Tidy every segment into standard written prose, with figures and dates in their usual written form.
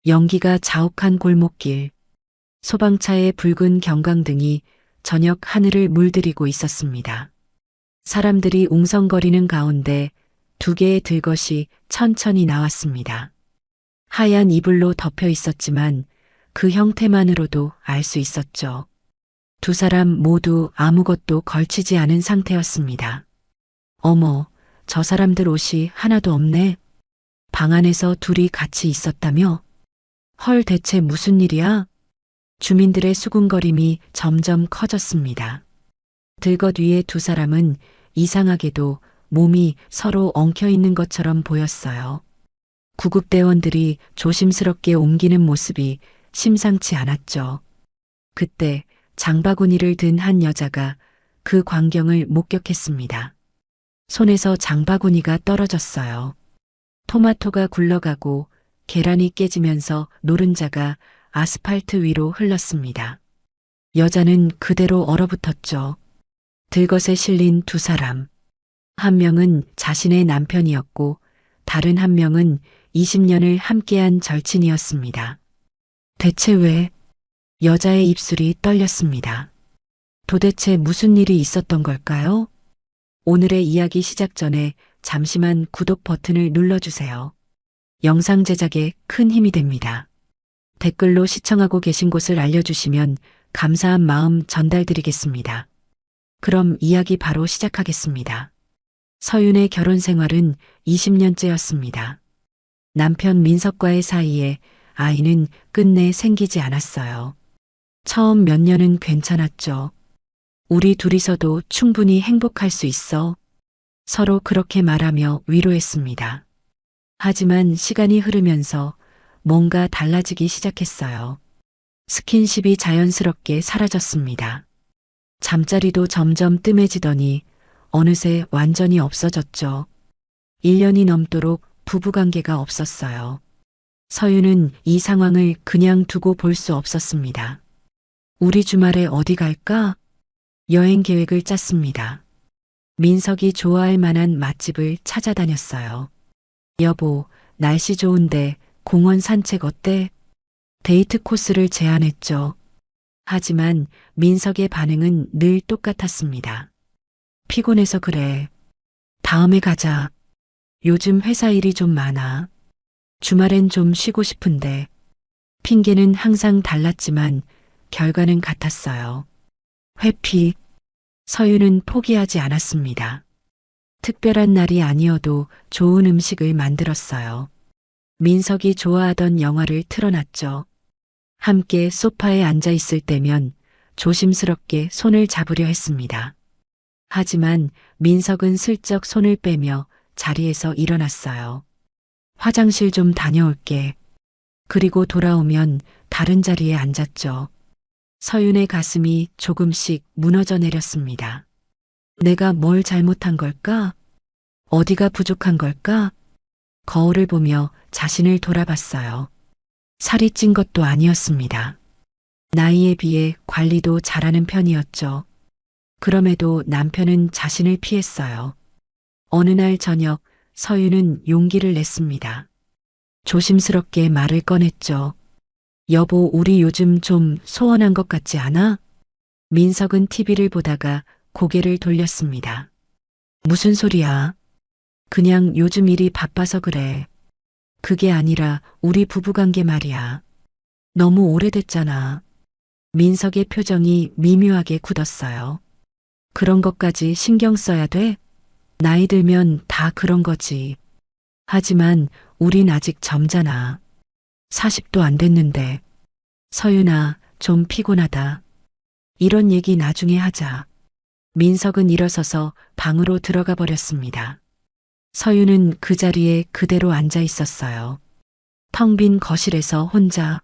연기가 자욱한 골목길, 소방차의 붉은 경광등이 저녁 하늘을 물들이고 있었습니다. 사람들이 웅성거리는 가운데 두 개의 들것이 천천히 나왔습니다. 하얀 이불로 덮여 있었지만 그 형태만으로도 알 수 있었죠. 두 사람 모두 아무것도 걸치지 않은 상태였습니다. 어머, 저 사람들 옷이 하나도 없네. 방 안에서 둘이 같이 있었다며? 헐, 대체 무슨 일이야? 주민들의 수군거림이 점점 커졌습니다. 들것 위에 두 사람은 이상하게도 몸이 서로 엉켜 있는 것처럼 보였어요. 구급대원들이 조심스럽게 옮기는 모습이 심상치 않았죠. 그때 장바구니를 든 한 여자가 그 광경을 목격했습니다. 손에서 장바구니가 떨어졌어요. 토마토가 굴러가고 계란이 깨지면서 노른자가 아스팔트 위로 흘렀습니다. 여자는 그대로 얼어붙었죠. 들것에 실린 두 사람. 한 명은 자신의 남편이었고 다른 한 명은 20년을 함께한 절친이었습니다. 대체 왜? 여자의 입술이 떨렸습니다. 도대체 무슨 일이 있었던 걸까요? 오늘의 이야기 시작 전에 잠시만 구독 버튼을 눌러주세요. 영상 제작에 큰 힘이 됩니다. 댓글로 시청하고 계신 곳을 알려주시면 감사한 마음 전달드리겠습니다. 그럼 이야기 바로 시작하겠습니다. 서윤의 결혼 생활은 20년째였습니다. 남편 민석과의 사이에 아이는 끝내 생기지 않았어요. 처음 몇 년은 괜찮았죠. 우리 둘이서도 충분히 행복할 수 있어. 서로 그렇게 말하며 위로했습니다. 하지만 시간이 흐르면서 뭔가 달라지기 시작했어요. 스킨십이 자연스럽게 사라졌습니다. 잠자리도 점점 뜸해지더니 어느새 완전히 없어졌죠. 1년이 넘도록 부부관계가 없었어요. 서윤은 이 상황을 그냥 두고 볼 수 없었습니다. 우리 주말에 어디 갈까? 여행 계획을 짰습니다. 민석이 좋아할 만한 맛집을 찾아다녔어요. 여보, 날씨 좋은데 공원 산책 어때? 데이트 코스를 제안했죠. 하지만 민석의 반응은 늘 똑같았습니다. 피곤해서 그래. 다음에 가자. 요즘 회사 일이 좀 많아. 주말엔 좀 쉬고 싶은데. 핑계는 항상 달랐지만 결과는 같았어요. 회피. 서윤은 포기하지 않았습니다. 특별한 날이 아니어도 좋은 음식을 만들었어요. 민석이 좋아하던 영화를 틀어놨죠. 함께 소파에 앉아 있을 때면 조심스럽게 손을 잡으려 했습니다. 하지만 민석은 슬쩍 손을 빼며 자리에서 일어났어요. 화장실 좀 다녀올게. 그리고 돌아오면 다른 자리에 앉았죠. 서윤의 가슴이 조금씩 무너져 내렸습니다. 내가 뭘 잘못한 걸까? 어디가 부족한 걸까? 거울을 보며 자신을 돌아봤어요. 살이 찐 것도 아니었습니다. 나이에 비해 관리도 잘하는 편이었죠. 그럼에도 남편은 자신을 피했어요. 어느 날 저녁 서윤은 용기를 냈습니다. 조심스럽게 말을 꺼냈죠. 여보, 우리 요즘 좀 소원한 것 같지 않아? 민석은 TV를 보다가 고개를 돌렸습니다. 무슨 소리야? 그냥 요즘 일이 바빠서 그래. 그게 아니라 우리 부부관계 말이야. 너무 오래됐잖아. 민석의 표정이 미묘하게 굳었어요. 그런 것까지 신경 써야 돼? 나이 들면 다 그런 거지. 하지만 우린 아직 젊잖아. 40도 안 됐는데. 서윤아, 좀 피곤하다. 이런 얘기 나중에 하자. 민석은 일어서서 방으로 들어가 버렸습니다. 서윤은 그 자리에 그대로 앉아 있었어요. 텅 빈 거실에서 혼자.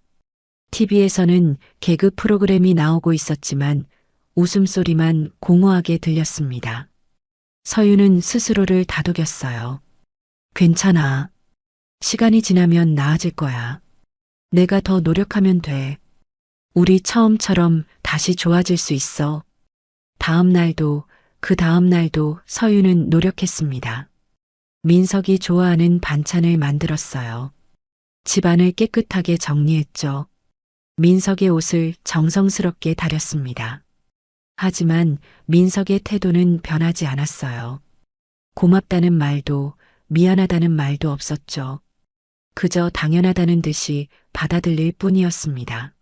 TV에서는 개그 프로그램이 나오고 있었지만 웃음소리만 공허하게 들렸습니다. 서윤은 스스로를 다독였어요. 괜찮아. 시간이 지나면 나아질 거야. 내가 더 노력하면 돼. 우리 처음처럼 다시 좋아질 수 있어. 다음 날도 그 다음 날도 서윤은 노력했습니다. 민석이 좋아하는 반찬을 만들었어요. 집안을 깨끗하게 정리했죠. 민석의 옷을 정성스럽게 다렸습니다. 하지만 민석의 태도는 변하지 않았어요. 고맙다는 말도 미안하다는 말도 없었죠. 그저 당연하다는 듯이 받아들일 뿐이었습니다.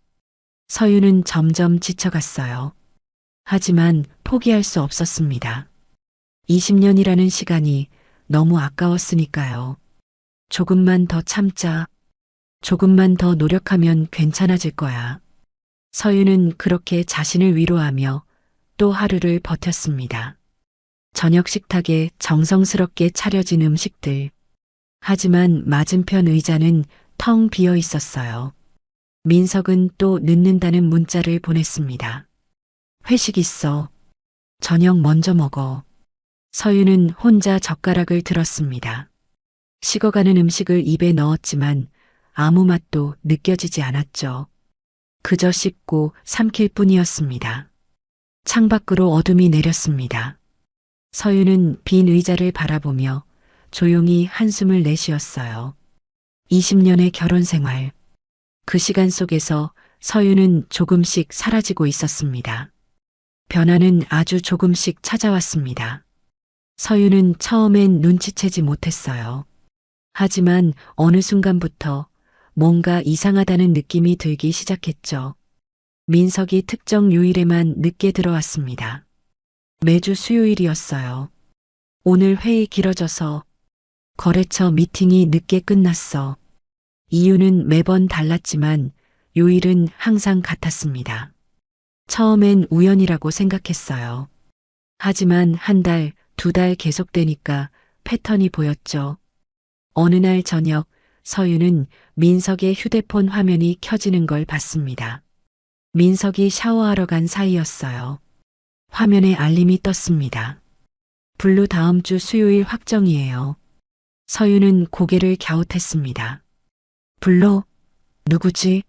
서유는 점점 지쳐갔어요. 하지만 포기할 수 없었습니다. 20년이라는 시간이 너무 아까웠으니까요. 조금만 더 참자. 조금만 더 노력하면 괜찮아질 거야. 서유는 그렇게 자신을 위로하며 또 하루를 버텼습니다. 저녁 식탁에 정성스럽게 차려진 음식들. 하지만 맞은편 의자는 텅 비어 있었어요. 민석은 또 늦는다는 문자를 보냈습니다. 회식 있어. 저녁 먼저 먹어. 서유는 혼자 젓가락을 들었습니다. 식어가는 음식을 입에 넣었지만 아무 맛도 느껴지지 않았죠. 그저 씹고 삼킬 뿐이었습니다. 창밖으로 어둠이 내렸습니다. 서유는 빈 의자를 바라보며 조용히 한숨을 내쉬었어요. 20년의 결혼 생활. 그 시간 속에서 서유는 조금씩 사라지고 있었습니다. 변화는 아주 조금씩 찾아왔습니다. 서유는 처음엔 눈치채지 못했어요. 하지만 어느 순간부터 뭔가 이상하다는 느낌이 들기 시작했죠. 민석이 특정 요일에만 늦게 들어왔습니다. 매주 수요일이었어요. 오늘 회의 길어져서 거래처 미팅이 늦게 끝났어. 이유는 매번 달랐지만 요일은 항상 같았습니다. 처음엔 우연이라고 생각했어요. 하지만 한 달, 두 달 계속되니까 패턴이 보였죠. 어느 날 저녁 서유는 민석의 휴대폰 화면이 켜지는 걸 봤습니다. 민석이 샤워하러 간 사이였어요. 화면에 알림이 떴습니다. 블루 다음 주 수요일 확정이에요. 서유는 고개를 갸웃했습니다. 블루? 누구지?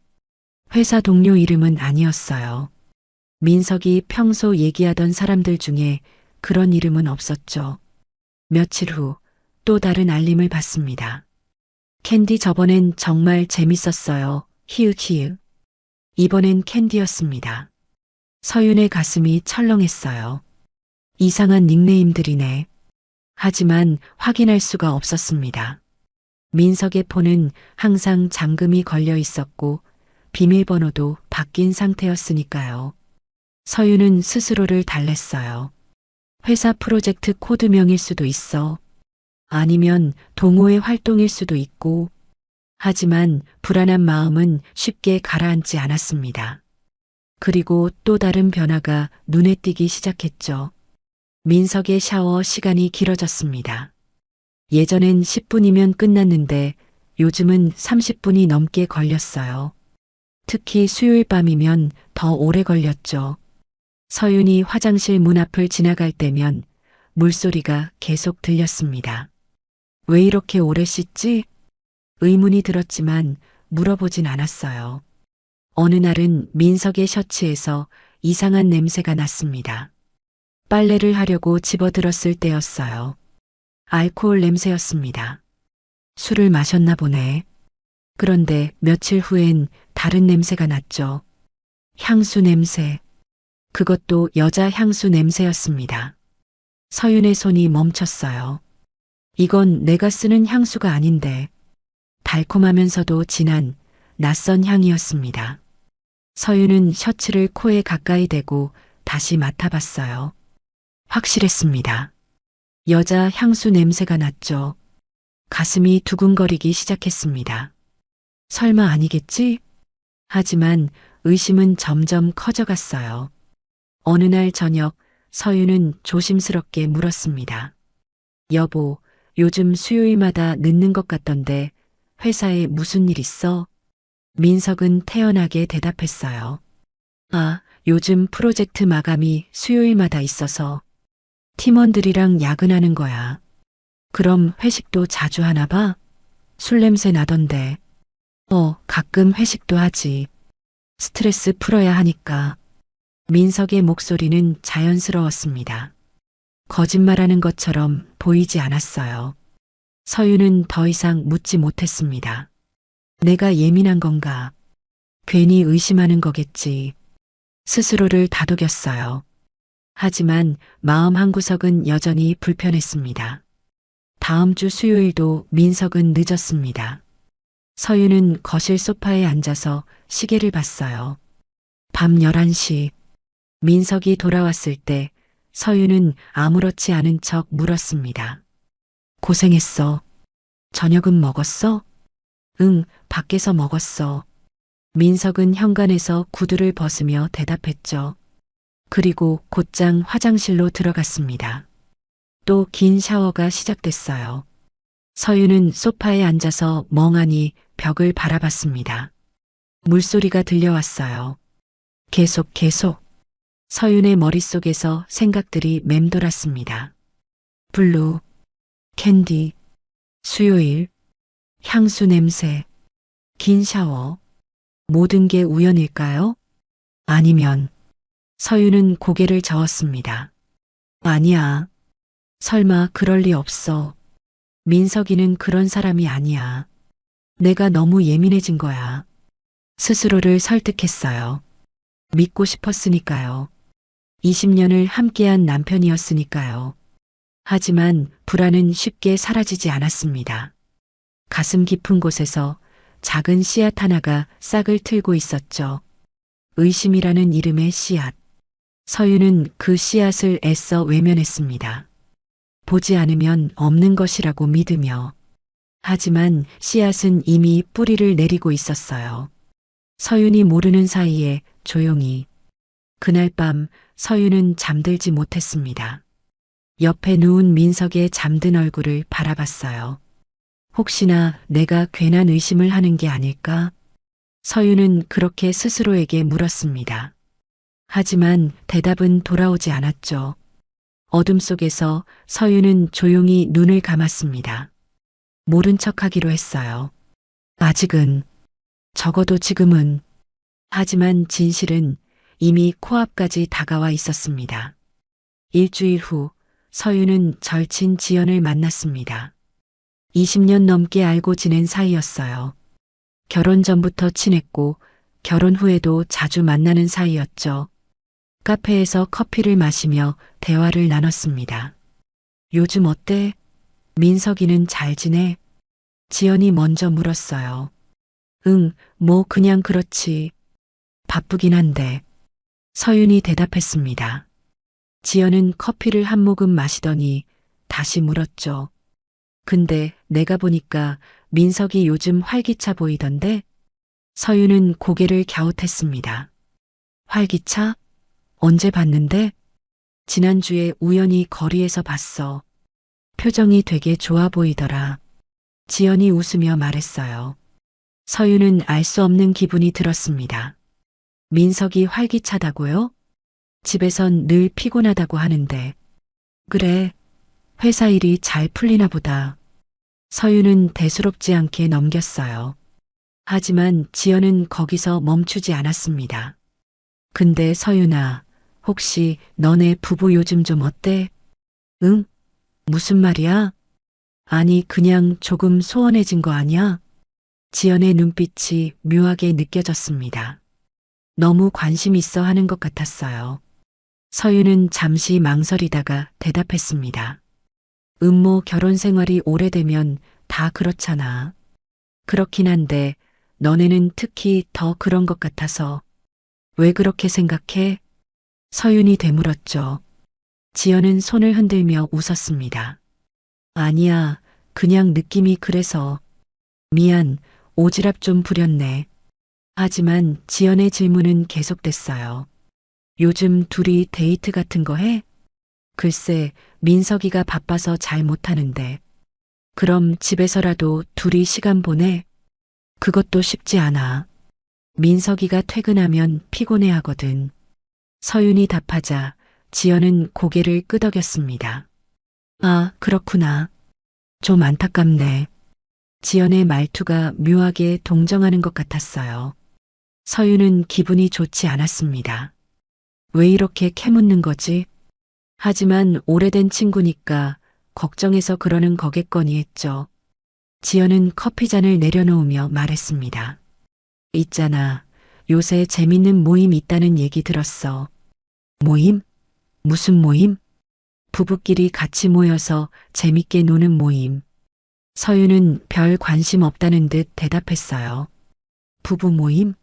회사 동료 이름은 아니었어요. 민석이 평소 얘기하던 사람들 중에 그런 이름은 없었죠. 며칠 후 또 다른 알림을 받습니다. 캔디 저번엔 정말 재밌었어요. 히읗히읗. 이번엔 캔디였습니다. 서윤의 가슴이 철렁했어요. 이상한 닉네임들이네. 하지만 확인할 수가 없었습니다. 민석의 폰은 항상 잠금이 걸려 있었고 비밀번호도 바뀐 상태였으니까요. 서윤은 스스로를 달랬어요. 회사 프로젝트 코드명일 수도 있어. 아니면 동호회 활동일 수도 있고. 하지만 불안한 마음은 쉽게 가라앉지 않았습니다. 그리고 또 다른 변화가 눈에 띄기 시작했죠. 민석의 샤워 시간이 길어졌습니다. 예전엔 10분이면 끝났는데 요즘은 30분이 넘게 걸렸어요. 특히 수요일 밤이면 더 오래 걸렸죠. 서윤이 화장실 문 앞을 지나갈 때면 물소리가 계속 들렸습니다. 왜 이렇게 오래 씻지? 의문이 들었지만 물어보진 않았어요. 어느 날은 민석의 셔츠에서 이상한 냄새가 났습니다. 빨래를 하려고 집어들었을 때였어요. 알코올 냄새였습니다. 술을 마셨나 보네. 그런데 며칠 후엔 다른 냄새가 났죠. 향수 냄새. 그것도 여자 향수 냄새였습니다. 서윤의 손이 멈췄어요. 이건 내가 쓰는 향수가 아닌데. 달콤하면서도 진한 낯선 향이었습니다. 서윤은 셔츠를 코에 가까이 대고 다시 맡아봤어요. 확실했습니다. 여자 향수 냄새가 났죠. 가슴이 두근거리기 시작했습니다. 설마 아니겠지? 하지만 의심은 점점 커져갔어요. 어느 날 저녁 서윤은 조심스럽게 물었습니다. 여보, 요즘 수요일마다 늦는 것 같던데 회사에 무슨 일 있어? 민석은 태연하게 대답했어요. 아, 요즘 프로젝트 마감이 수요일마다 있어서 팀원들이랑 야근하는 거야. 그럼 회식도 자주 하나 봐? 술 냄새 나던데. 가끔 회식도 하지. 스트레스 풀어야 하니까. 민석의 목소리는 자연스러웠습니다. 거짓말하는 것처럼 보이지 않았어요. 서윤은 더 이상 묻지 못했습니다. 내가 예민한 건가? 괜히 의심하는 거겠지. 스스로를 다독였어요. 하지만 마음 한구석은 여전히 불편했습니다. 다음 주 수요일도 민석은 늦었습니다. 서유는 거실 소파에 앉아서 시계를 봤어요. 밤 11시. 민석이 돌아왔을 때 서유는 아무렇지 않은 척 물었습니다. 고생했어. 저녁은 먹었어? 응, 밖에서 먹었어. 민석은 현관에서 구두를 벗으며 대답했죠. 그리고 곧장 화장실로 들어갔습니다. 또 긴 샤워가 시작됐어요. 서유는 소파에 앉아서 멍하니 벽을 바라봤습니다. 물소리가 들려왔어요. 계속. 서윤의 머릿속에서 생각들이 맴돌았습니다. 블루, 캔디, 수요일, 향수 냄새, 긴 샤워. 모든 게 우연일까요? 아니면 서윤은 고개를 저었습니다. 아니야. 설마 그럴 리 없어. 민석이는 그런 사람이 아니야. 내가 너무 예민해진 거야. 스스로를 설득했어요. 믿고 싶었으니까요. 20년을 함께한 남편이었으니까요. 하지만 불안은 쉽게 사라지지 않았습니다. 가슴 깊은 곳에서 작은 씨앗 하나가 싹을 틀고 있었죠. 의심이라는 이름의 씨앗. 서유는 그 씨앗을 애써 외면했습니다. 보지 않으면 없는 것이라고 믿으며. 하지만 씨앗은 이미 뿌리를 내리고 있었어요. 서윤이 모르는 사이에 조용히. 그날 밤 서윤은 잠들지 못했습니다. 옆에 누운 민석의 잠든 얼굴을 바라봤어요. 혹시나 내가 괜한 의심을 하는 게 아닐까? 서윤은 그렇게 스스로에게 물었습니다. 하지만 대답은 돌아오지 않았죠. 어둠 속에서 서윤은 조용히 눈을 감았습니다. 모른 척하기로 했어요. 아직은, 적어도 지금은. 하지만 진실은 이미 코앞까지 다가와 있었습니다. 일주일 후 서윤은 절친 지연을 만났습니다. 20년 넘게 알고 지낸 사이였어요. 결혼 전부터 친했고 결혼 후에도 자주 만나는 사이였죠. 카페에서 커피를 마시며 대화를 나눴습니다. 요즘 어때? 민석이는 잘 지내? 지연이 먼저 물었어요. 응, 뭐 그냥 그렇지. 바쁘긴 한데. 서윤이 대답했습니다. 지연은 커피를 한 모금 마시더니 다시 물었죠. 근데 내가 보니까 민석이 요즘 활기차 보이던데? 서윤은 고개를 갸웃했습니다. 활기차? 언제 봤는데? 지난주에 우연히 거리에서 봤어. 표정이 되게 좋아 보이더라. 지연이 웃으며 말했어요. 서윤은 알 수 없는 기분이 들었습니다. 민석이 활기차다고요? 집에선 늘 피곤하다고 하는데. 그래, 회사 일이 잘 풀리나 보다. 서윤은 대수롭지 않게 넘겼어요. 하지만 지연은 거기서 멈추지 않았습니다. 근데 서윤아, 혹시 너네 부부 요즘 좀 어때? 응? 무슨 말이야? 아니, 그냥 조금 소원해진 거 아니야? 지연의 눈빛이 묘하게 느껴졌습니다. 너무 관심 있어 하는 것 같았어요. 서윤은 잠시 망설이다가 대답했습니다. 음모 결혼 생활이 오래되면 다 그렇잖아. 그렇긴 한데 너네는 특히 더 그런 것 같아서. 왜 그렇게 생각해? 서윤이 되물었죠. 지연은 손을 흔들며 웃었습니다. 아니야, 그냥 느낌이 그래서. 미안, 오지랖 좀 부렸네. 하지만 지연의 질문은 계속됐어요. 요즘 둘이 데이트 같은 거 해? 글쎄, 민석이가 바빠서 잘 못하는데. 그럼 집에서라도 둘이 시간 보내? 그것도 쉽지 않아. 민석이가 퇴근하면 피곤해 하거든. 서윤이 답하자 지연은 고개를 끄덕였습니다. 아, 그렇구나. 좀 안타깝네. 지연의 말투가 묘하게 동정하는 것 같았어요. 서윤은 기분이 좋지 않았습니다. 왜 이렇게 캐묻는 거지? 하지만 오래된 친구니까 걱정해서 그러는 거겠거니 했죠. 지연은 커피잔을 내려놓으며 말했습니다. 있잖아. 요새 재밌는 모임 있다는 얘기 들었어. 모임? 무슨 모임? 부부끼리 같이 모여서 재밌게 노는 모임. 서윤은 별 관심 없다는 듯 대답했어요. 부부 모임?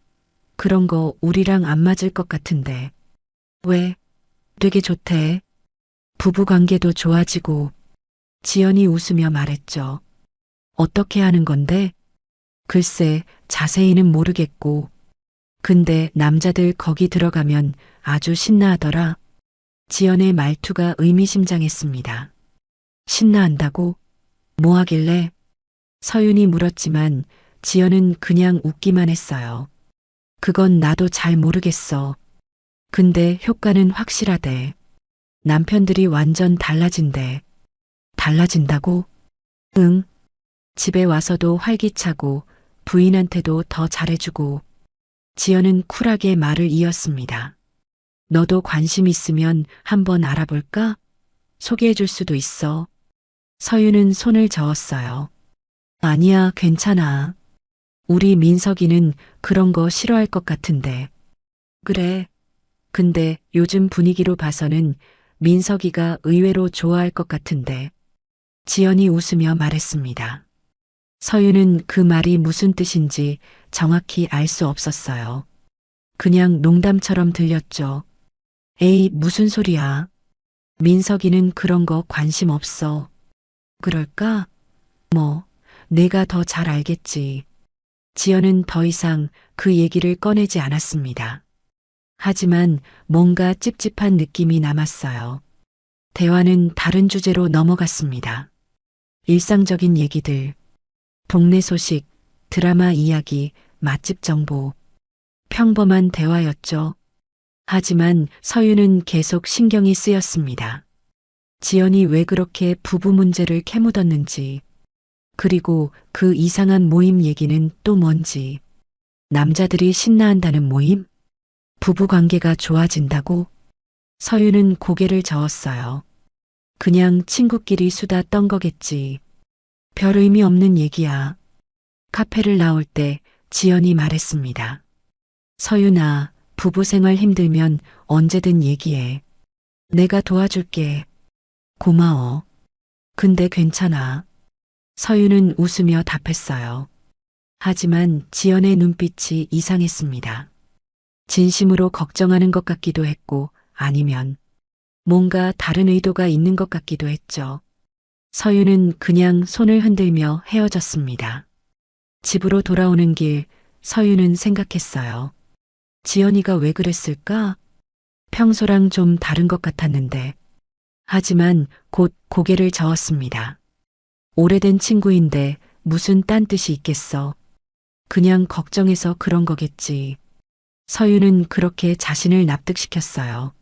그런 거 우리랑 안 맞을 것 같은데. 왜? 되게 좋대. 부부 관계도 좋아지고. 지연이 웃으며 말했죠. 어떻게 하는 건데? 글쎄, 자세히는 모르겠고. 근데 남자들 거기 들어가면 아주 신나하더라. 지연의 말투가 의미심장했습니다. 신나한다고? 뭐 하길래? 서윤이 물었지만 지연은 그냥 웃기만 했어요. 그건 나도 잘 모르겠어. 근데 효과는 확실하대. 남편들이 완전 달라진대. 달라진다고? 응. 집에 와서도 활기차고 부인한테도 더 잘해주고. 지연은 쿨하게 말을 이었습니다. 너도 관심 있으면 한번 알아볼까? 소개해줄 수도 있어. 서윤은 손을 저었어요. 아니야, 괜찮아. 우리 민석이는 그런 거 싫어할 것 같은데. 그래. 근데 요즘 분위기로 봐서는 민석이가 의외로 좋아할 것 같은데. 지연이 웃으며 말했습니다. 서윤은 그 말이 무슨 뜻인지 정확히 알 수 없었어요. 그냥 농담처럼 들렸죠. 에이, 무슨 소리야. 민석이는 그런 거 관심 없어. 그럴까? 뭐, 내가 더 잘 알겠지. 지연은 더 이상 그 얘기를 꺼내지 않았습니다. 하지만 뭔가 찝찝한 느낌이 남았어요. 대화는 다른 주제로 넘어갔습니다. 일상적인 얘기들, 동네 소식, 드라마 이야기, 맛집 정보. 평범한 대화였죠. 하지만 서윤은 계속 신경이 쓰였습니다. 지연이 왜 그렇게 부부 문제를 캐묻었는지, 그리고 그 이상한 모임 얘기는 또 뭔지. 남자들이 신나한다는 모임? 부부 관계가 좋아진다고? 서윤은 고개를 저었어요. 그냥 친구끼리 수다 떤 거겠지. 별 의미 없는 얘기야. 카페를 나올 때 지연이 말했습니다. 서윤아, 부부 생활 힘들면 언제든 얘기해. 내가 도와줄게. 고마워. 근데 괜찮아. 서윤은 웃으며 답했어요. 하지만 지연의 눈빛이 이상했습니다. 진심으로 걱정하는 것 같기도 했고 아니면 뭔가 다른 의도가 있는 것 같기도 했죠. 서윤은 그냥 손을 흔들며 헤어졌습니다. 집으로 돌아오는 길 서윤은 생각했어요. 지연이가 왜 그랬을까? 평소랑 좀 다른 것 같았는데. 하지만 곧 고개를 저었습니다. 오래된 친구인데 무슨 딴 뜻이 있겠어. 그냥 걱정해서 그런 거겠지. 서윤은 그렇게 자신을 납득시켰어요.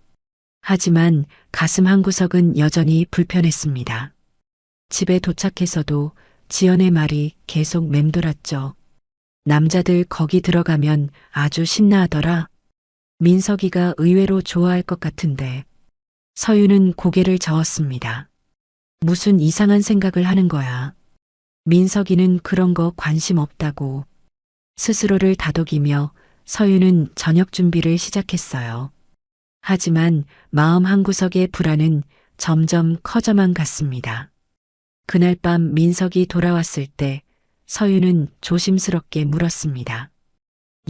하지만 가슴 한구석은 여전히 불편했습니다. 집에 도착해서도 지연의 말이 계속 맴돌았죠. 남자들 거기 들어가면 아주 신나하더라. 민석이가 의외로 좋아할 것 같은데. 서윤은 고개를 저었습니다. 무슨 이상한 생각을 하는 거야. 민석이는 그런 거 관심 없다고. 스스로를 다독이며 서윤은 저녁 준비를 시작했어요. 하지만 마음 한구석의 불안은 점점 커져만 갔습니다. 그날 밤 민석이 돌아왔을 때 서윤은 조심스럽게 물었습니다.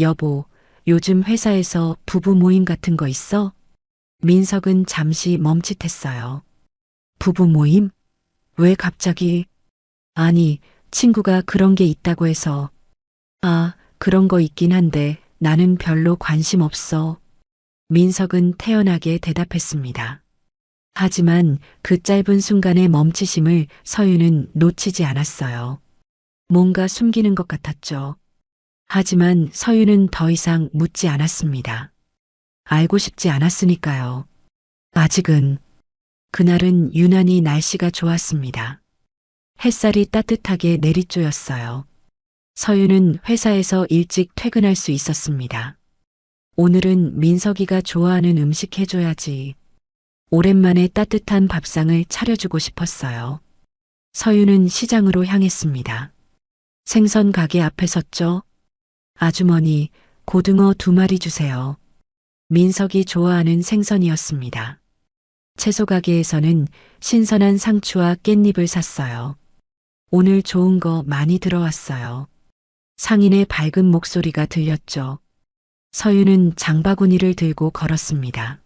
여보, 요즘 회사에서 부부 모임 같은 거 있어? 민석은 잠시 멈칫했어요. 부부 모임? 왜 갑자기? 아니, 친구가 그런 게 있다고 해서. 아, 그런 거 있긴 한데 나는 별로 관심 없어. 민석은 태연하게 대답했습니다. 하지만 그 짧은 순간의 멈칫임을 서윤은 놓치지 않았어요. 뭔가 숨기는 것 같았죠. 하지만 서윤은 더 이상 묻지 않았습니다. 알고 싶지 않았으니까요. 아직은. 그날은 유난히 날씨가 좋았습니다. 햇살이 따뜻하게 내리쬐었어요. 서윤은 회사에서 일찍 퇴근할 수 있었습니다. 오늘은 민석이가 좋아하는 음식 해줘야지. 오랜만에 따뜻한 밥상을 차려주고 싶었어요. 서윤은 시장으로 향했습니다. 생선 가게 앞에 섰죠. 아주머니, 고등어 2마리 주세요. 민석이 좋아하는 생선이었습니다. 채소 가게에서는 신선한 상추와 깻잎을 샀어요. 오늘 좋은 거 많이 들어왔어요. 상인의 밝은 목소리가 들렸죠. 서유는 장바구니를 들고 걸었습니다.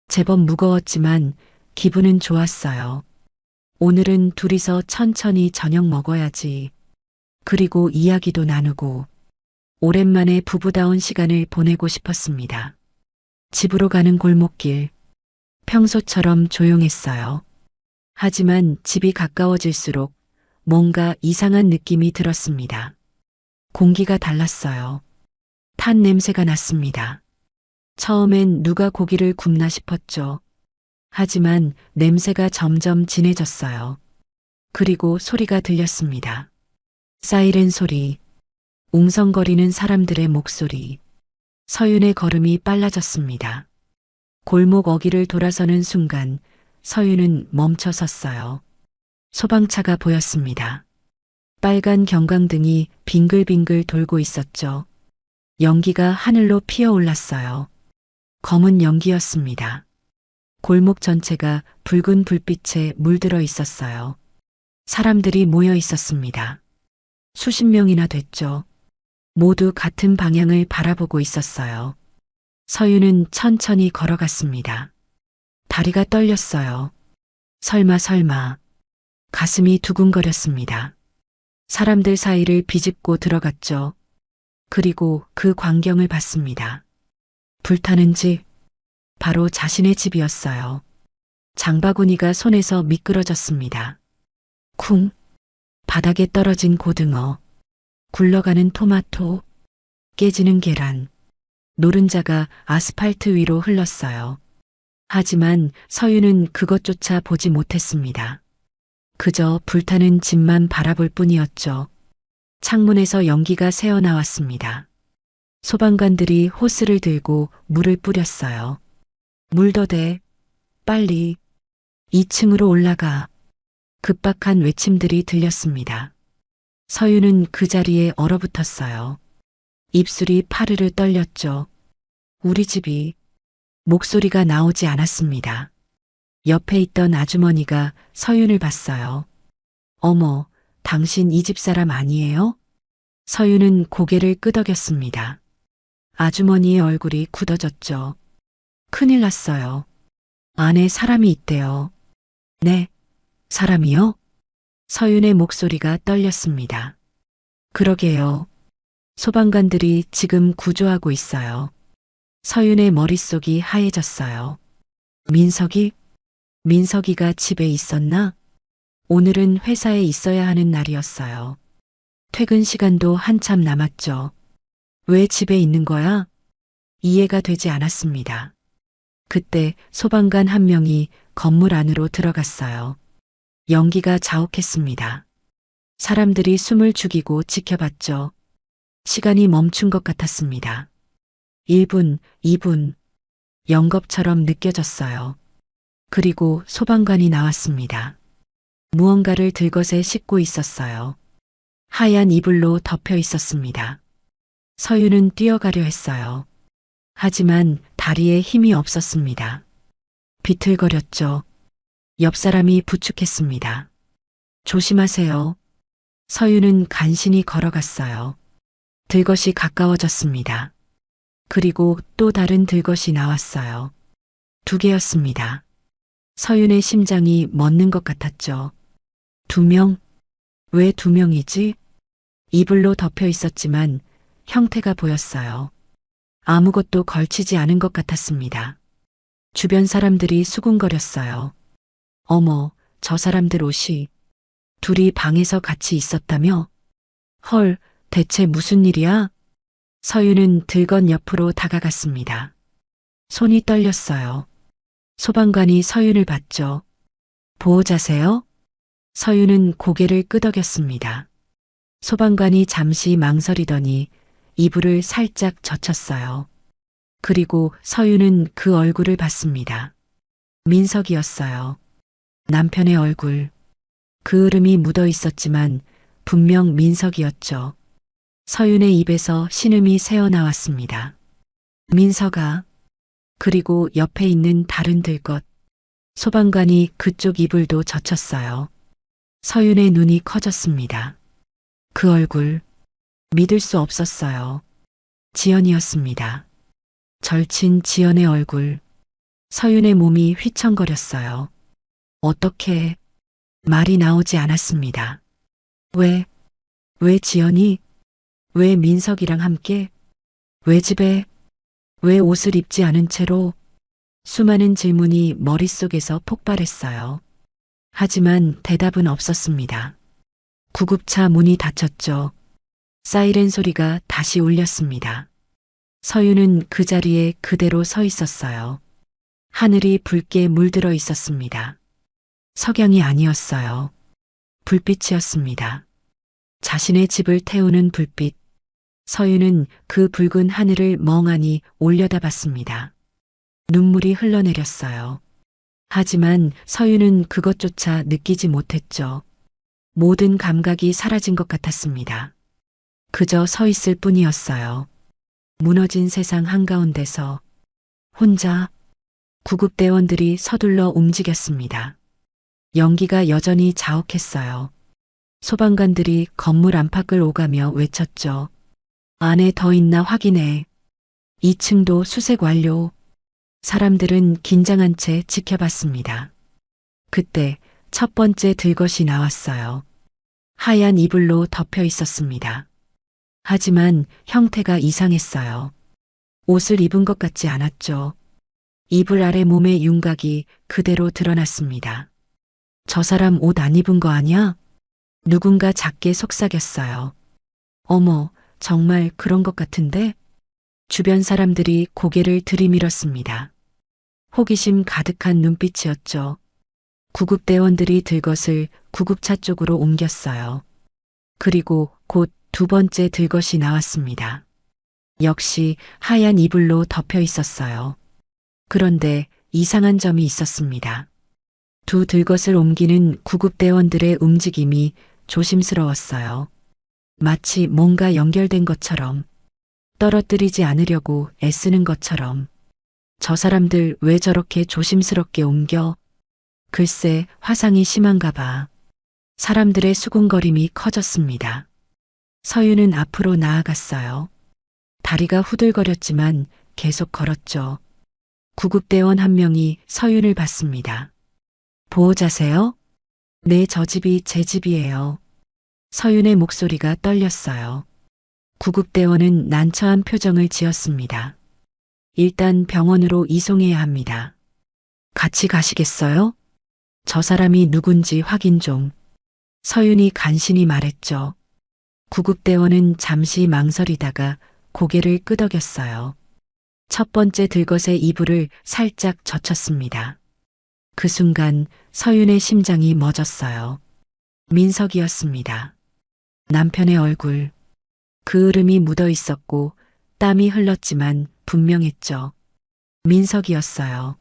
제법 무거웠지만 기분은 좋았어요. 오늘은 둘이서 천천히 저녁 먹어야지. 그리고 이야기도 나누고 오랜만에 부부다운 시간을 보내고 싶었습니다. 집으로 가는 골목길. 평소처럼 조용했어요. 하지만 집이 가까워질수록 뭔가 이상한 느낌이 들었습니다. 공기가 달랐어요. 탄 냄새가 났습니다. 처음엔 누가 고기를 굽나 싶었죠. 하지만 냄새가 점점 진해졌어요. 그리고 소리가 들렸습니다. 사이렌 소리, 웅성거리는 사람들의 목소리. 서윤의 걸음이 빨라졌습니다. 골목 어귀를 돌아서는 순간 서윤은 멈춰 섰어요. 소방차가 보였습니다. 빨간 경광등이 빙글빙글 돌고 있었죠. 연기가 하늘로 피어올랐어요. 검은 연기였습니다. 골목 전체가 붉은 불빛에 물들어 있었어요. 사람들이 모여 있었습니다. 수십 명이나 됐죠. 모두 같은 방향을 바라보고 있었어요. 서유는 천천히 걸어갔습니다. 다리가 떨렸어요. 설마. 가슴이 두근거렸습니다. 사람들 사이를 비집고 들어갔죠. 그리고 그 광경을 봤습니다. 불타는 집, 바로 자신의 집이었어요. 장바구니가 손에서 미끄러졌습니다. 쿵, 바닥에 떨어진 고등어, 굴러가는 토마토, 깨지는 계란, 노른자가 아스팔트 위로 흘렀어요. 하지만 서유는 그것조차 보지 못했습니다. 그저 불타는 집만 바라볼 뿐이었죠. 창문에서 연기가 새어나왔습니다. 소방관들이 호스를 들고 물을 뿌렸어요. 물 더 대, 빨리, 2층으로 올라가. 급박한 외침들이 들렸습니다. 서유는 그 자리에 얼어붙었어요. 입술이 파르르 떨렸죠. 우리 집이. 목소리가 나오지 않았습니다. 옆에 있던 아주머니가 서윤을 봤어요. 어머, 당신 이 집 사람 아니에요? 서윤은 고개를 끄덕였습니다. 아주머니의 얼굴이 굳어졌죠. 큰일 났어요. 안에 사람이 있대요. 네, 사람이요? 서윤의 목소리가 떨렸습니다. 그러게요. 소방관들이 지금 구조하고 있어요. 서윤의 머릿속이 하얘졌어요. 민석이가 집에 있었나? 오늘은 회사에 있어야 하는 날이었어요. 퇴근 시간도 한참 남았죠. 왜 집에 있는 거야? 이해가 되지 않았습니다. 그때 소방관 한 명이 건물 안으로 들어갔어요. 연기가 자욱했습니다. 사람들이 숨을 죽이고 지켜봤죠. 시간이 멈춘 것 같았습니다. 1분, 2분, 영겁처럼 느껴졌어요. 그리고 소방관이 나왔습니다. 무언가를 들것에 싣고 있었어요. 하얀 이불로 덮여 있었습니다. 서유는 뛰어가려 했어요. 하지만 다리에 힘이 없었습니다. 비틀거렸죠. 옆 사람이 부축했습니다. 조심하세요. 서유는 간신히 걸어갔어요. 들것이 가까워졌습니다. 그리고 또 다른 들것이 나왔어요. 2개였습니다. 서윤의 심장이 멎는 것 같았죠. 2명? 왜 2명이지? 이불로 덮여 있었지만 형태가 보였어요. 아무것도 걸치지 않은 것 같았습니다. 주변 사람들이 수군거렸어요. 어머, 저 사람들 옷이. 둘이 방에서 같이 있었다며? 헐, 대체 무슨 일이야? 서유는 들건 옆으로 다가갔습니다. 손이 떨렸어요. 소방관이 서윤을 봤죠. 보호자세요? 서윤은 고개를 끄덕였습니다. 소방관이 잠시 망설이더니 이불을 살짝 젖혔어요. 그리고 서윤은 그 얼굴을 봤습니다. 민석이었어요. 남편의 얼굴. 그 으름이 묻어 있었지만 분명 민석이었죠. 서윤의 입에서 신음이 새어나왔습니다. 민석아. 그리고 옆에 있는 다른 들것. 소방관이 그쪽 이불도 젖혔어요. 서윤의 눈이 커졌습니다. 그 얼굴, 믿을 수 없었어요. 지연이었습니다. 절친 지연의 얼굴. 서윤의 몸이 휘청거렸어요. 어떻게, 말이 나오지 않았습니다. 왜 지연이? 왜 민석이랑 함께? 왜 집에? 왜 옷을 입지 않은 채로? 수많은 질문이 머릿속에서 폭발했어요. 하지만 대답은 없었습니다. 구급차 문이 닫혔죠. 사이렌 소리가 다시 울렸습니다. 서윤은 그 자리에 그대로 서 있었어요. 하늘이 붉게 물들어 있었습니다. 석양이 아니었어요. 불빛이었습니다. 자신의 집을 태우는 불빛. 서윤은 그 붉은 하늘을 멍하니 올려다봤습니다. 눈물이 흘러내렸어요. 하지만 서윤은 그것조차 느끼지 못했죠. 모든 감각이 사라진 것 같았습니다. 그저 서 있을 뿐이었어요. 무너진 세상 한가운데서 혼자. 구급대원들이 서둘러 움직였습니다. 연기가 여전히 자욱했어요. 소방관들이 건물 안팎을 오가며 외쳤죠. 안에 더 있나 확인해. 2층도 수색 완료. 사람들은 긴장한 채 지켜봤습니다. 그때 첫 번째 들것이 나왔어요. 하얀 이불로 덮여 있었습니다. 하지만 형태가 이상했어요. 옷을 입은 것 같지 않았죠. 이불 아래 몸의 윤곽이 그대로 드러났습니다. 저 사람 옷 안 입은 거 아니야? 누군가 작게 속삭였어요. 어머, 정말 그런 것 같은데? 주변 사람들이 고개를 들이밀었습니다. 호기심 가득한 눈빛이었죠. 구급대원들이 들것을 구급차 쪽으로 옮겼어요. 그리고 곧 두 번째 들것이 나왔습니다. 역시 하얀 이불로 덮여 있었어요. 그런데 이상한 점이 있었습니다. 두 들것을 옮기는 구급대원들의 움직임이 조심스러웠어요. 마치 뭔가 연결된 것처럼, 떨어뜨리지 않으려고 애쓰는 것처럼. 저 사람들 왜 저렇게 조심스럽게 옮겨? 글쎄, 화상이 심한가 봐. 사람들의 수군거림이 커졌습니다. 서윤은 앞으로 나아갔어요. 다리가 후들거렸지만 계속 걸었죠. 구급대원 한 명이 서윤을 봤습니다. 보호자세요? 네, 저 집이 제 집이에요. 서윤의 목소리가 떨렸어요. 구급대원은 난처한 표정을 지었습니다. 일단 병원으로 이송해야 합니다. 같이 가시겠어요? 저 사람이 누군지 확인 좀. 서윤이 간신히 말했죠. 구급대원은 잠시 망설이다가 고개를 끄덕였어요. 첫 번째 들것의 이불을 살짝 젖혔습니다. 그 순간 서윤의 심장이 멎었어요. 민석이었습니다. 남편의 얼굴. 그 으름이 묻어 있었고 땀이 흘렀지만 분명했죠. 민석이었어요.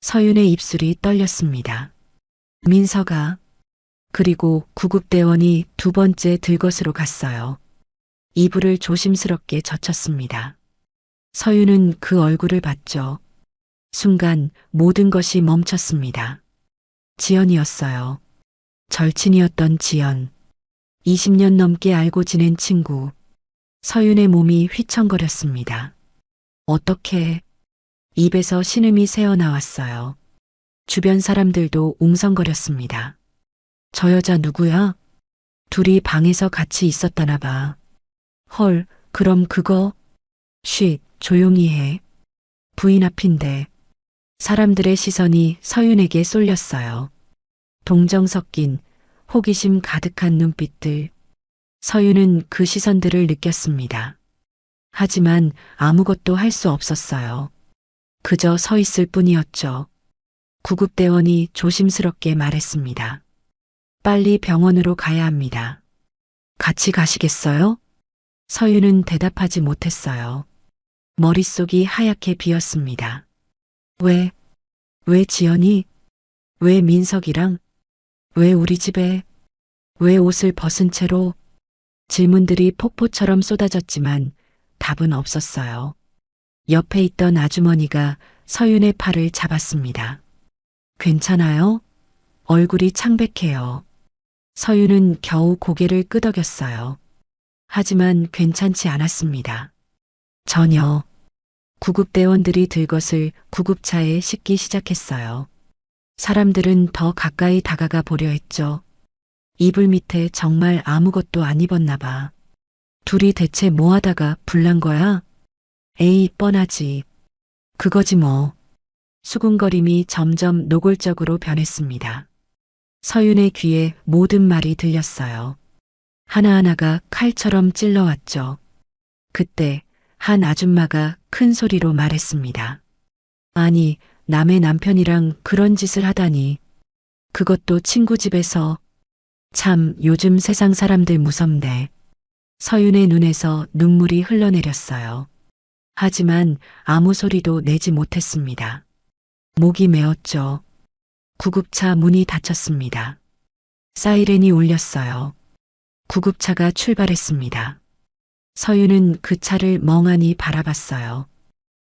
서윤의 입술이 떨렸습니다. 민석아. 그리고 구급대원이 두 번째 들것으로 갔어요. 이불을 조심스럽게 젖혔습니다. 서윤은 그 얼굴을 봤죠. 순간 모든 것이 멈췄습니다. 지연이었어요. 절친이었던 지연. 20년 넘게 알고 지낸 친구. 서윤의 몸이 휘청거렸습니다. 어떻게? 입에서 신음이 새어나왔어요. 주변 사람들도 웅성거렸습니다. 저 여자 누구야? 둘이 방에서 같이 있었다나 봐. 헐, 그럼 그거? 쉿, 조용히 해. 부인 앞인데. 사람들의 시선이 서윤에게 쏠렸어요. 동정 섞인 호기심 가득한 눈빛들. 서윤은 그 시선들을 느꼈습니다. 하지만 아무것도 할 수 없었어요. 그저 서 있을 뿐이었죠. 구급대원이 조심스럽게 말했습니다. 빨리 병원으로 가야 합니다. 같이 가시겠어요? 서윤은 대답하지 못했어요. 머릿속이 하얗게 비었습니다. 왜 지연이? 왜 민석이랑? 왜 우리 집에? 왜 옷을 벗은 채로? 질문들이 폭포처럼 쏟아졌지만 답은 없었어요. 옆에 있던 아주머니가 서윤의 팔을 잡았습니다. 괜찮아요? 얼굴이 창백해요. 서윤은 겨우 고개를 끄덕였어요. 하지만 괜찮지 않았습니다. 전혀. 구급대원들이 들것을 구급차에 싣기 시작했어요. 사람들은 더 가까이 다가가 보려 했죠. 이불 밑에 정말 아무것도 안 입었나 봐. 둘이 대체 뭐 하다가 불난 거야? 에이, 뻔하지. 그거지 뭐. 수군거림이 점점 노골적으로 변했습니다. 서윤의 귀에 모든 말이 들렸어요. 하나하나가 칼처럼 찔러왔죠. 그때 한 아줌마가 큰 소리로 말했습니다. 아니, 남의 남편이랑 그런 짓을 하다니. 그것도 친구 집에서. 참, 요즘 세상 사람들 무섭네. 서윤의 눈에서 눈물이 흘러내렸어요. 하지만 아무 소리도 내지 못했습니다. 목이 메었죠. 구급차 문이 닫혔습니다. 사이렌이 울렸어요. 구급차가 출발했습니다. 서윤은 그 차를 멍하니 바라봤어요.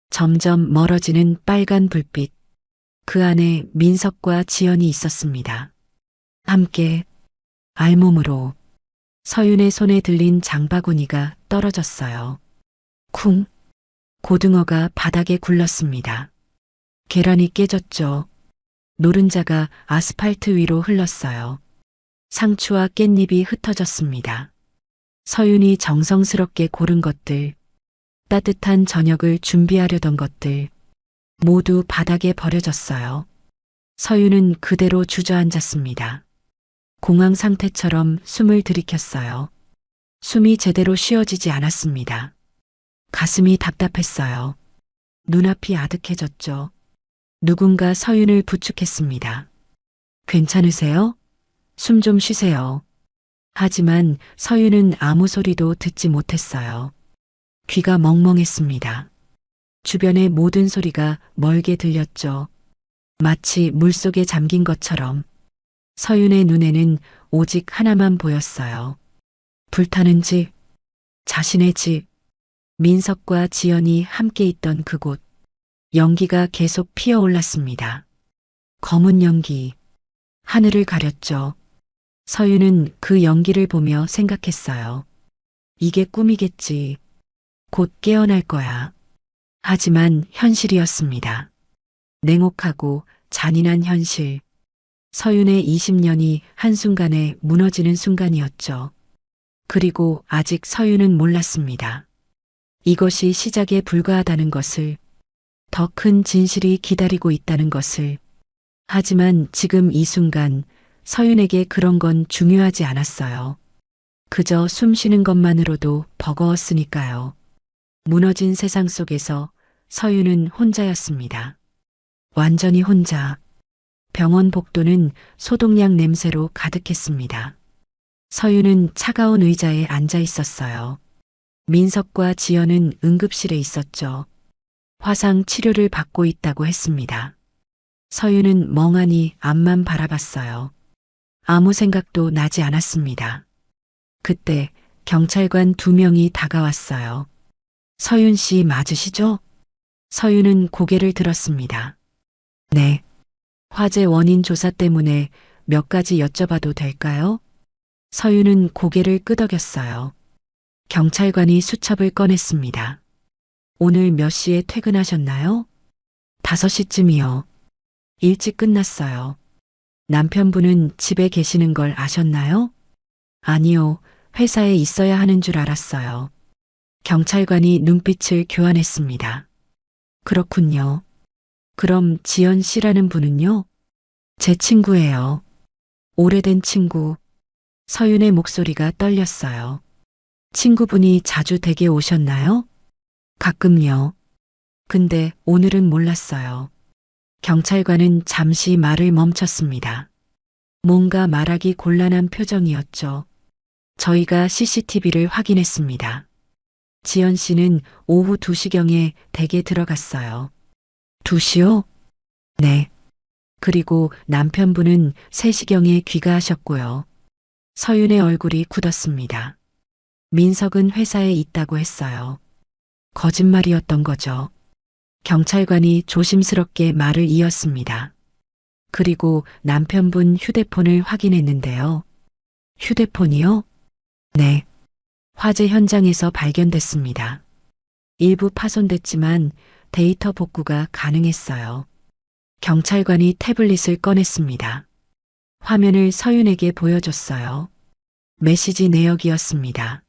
점점 멀어지는 빨간 불빛. 그 안에 민석과 지연이 있었습니다. 함께 알몸으로. 서윤의 손에 들린 장바구니가 떨어졌어요. 쿵. 고등어가 바닥에 굴렀습니다. 계란이 깨졌죠. 노른자가 아스팔트 위로 흘렀어요. 상추와 깻잎이 흩어졌습니다. 서윤이 정성스럽게 고른 것들, 따뜻한 저녁을 준비하려던 것들, 모두 바닥에 버려졌어요. 서윤은 그대로 주저앉았습니다. 공황 상태처럼 숨을 들이켰어요. 숨이 제대로 쉬어지지 않았습니다. 가슴이 답답했어요. 눈앞이 아득해졌죠. 누군가 서윤을 부축했습니다. 괜찮으세요? 숨 좀 쉬세요. 하지만 서윤은 아무 소리도 듣지 못했어요. 귀가 멍멍했습니다. 주변의 모든 소리가 멀게 들렸죠. 마치 물속에 잠긴 것처럼. 서윤의 눈에는 오직 하나만 보였어요. 불타는 집, 자신의 집, 민석과 지연이 함께 있던 그곳. 연기가 계속 피어올랐습니다. 검은 연기, 하늘을 가렸죠. 서윤은 그 연기를 보며 생각했어요. 이게 꿈이겠지. 곧 깨어날 거야. 하지만 현실이었습니다. 냉혹하고 잔인한 현실. 서윤의 20년이 한순간에 무너지는 순간이었죠. 그리고 아직 서윤은 몰랐습니다. 이것이 시작에 불과하다는 것을, 더 큰 진실이 기다리고 있다는 것을. 하지만 지금 이 순간 서윤에게 그런 건 중요하지 않았어요. 그저 숨 쉬는 것만으로도 버거웠으니까요. 무너진 세상 속에서 서윤은 혼자였습니다. 완전히 혼자. 병원 복도는 소독약 냄새로 가득했습니다. 서윤은 차가운 의자에 앉아 있었어요. 민석과 지연은 응급실에 있었죠. 화상 치료를 받고 있다고 했습니다. 서윤은 멍하니 앞만 바라봤어요. 아무 생각도 나지 않았습니다. 그때 경찰관 2명이 다가왔어요. 서윤 씨 맞으시죠? 서윤은 고개를 들었습니다. 네. 화재 원인 조사 때문에 몇 가지 여쭤봐도 될까요? 서윤은 고개를 끄덕였어요. 경찰관이 수첩을 꺼냈습니다. 오늘 몇 시에 퇴근하셨나요? 5시쯤이요. 일찍 끝났어요. 남편분은 집에 계시는 걸 아셨나요? 아니요. 회사에 있어야 하는 줄 알았어요. 경찰관이 눈빛을 교환했습니다. 그렇군요. 그럼 지연 씨라는 분은요? 제 친구예요. 오래된 친구. 서윤의 목소리가 떨렸어요. 친구분이 자주 댁에 오셨나요? 가끔요. 근데 오늘은 몰랐어요. 경찰관은 잠시 말을 멈췄습니다. 뭔가 말하기 곤란한 표정이었죠. 저희가 CCTV를 확인했습니다. 지연 씨는 오후 2시경에 댁에 들어갔어요. 2시요? 네. 그리고 남편분은 3시경에 귀가하셨고요. 서윤의 얼굴이 굳었습니다. 민석은 회사에 있다고 했어요. 거짓말이었던 거죠. 경찰관이 조심스럽게 말을 이었습니다. 그리고 남편분 휴대폰을 확인했는데요. 휴대폰이요? 네. 화재 현장에서 발견됐습니다. 일부 파손됐지만 데이터 복구가 가능했어요. 경찰관이 태블릿을 꺼냈습니다. 화면을 서윤에게 보여줬어요. 메시지 내역이었습니다.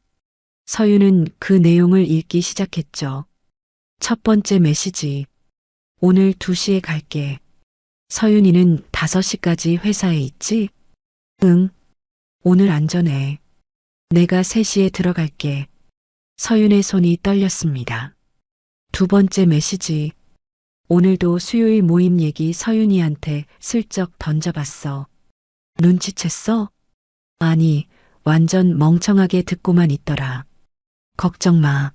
서윤은 그 내용을 읽기 시작했죠. 첫 번째 메시지. 오늘 2시에 갈게. 서윤이는 5시까지 회사에 있지? 응. 오늘 안전해. 내가 3시에 들어갈게. 서윤의 손이 떨렸습니다. 두 번째 메시지. 오늘도 수요일 모임 얘기 서윤이한테 슬쩍 던져봤어. 눈치챘어? 아니, 완전 멍청하게 듣고만 있더라. 걱정 마.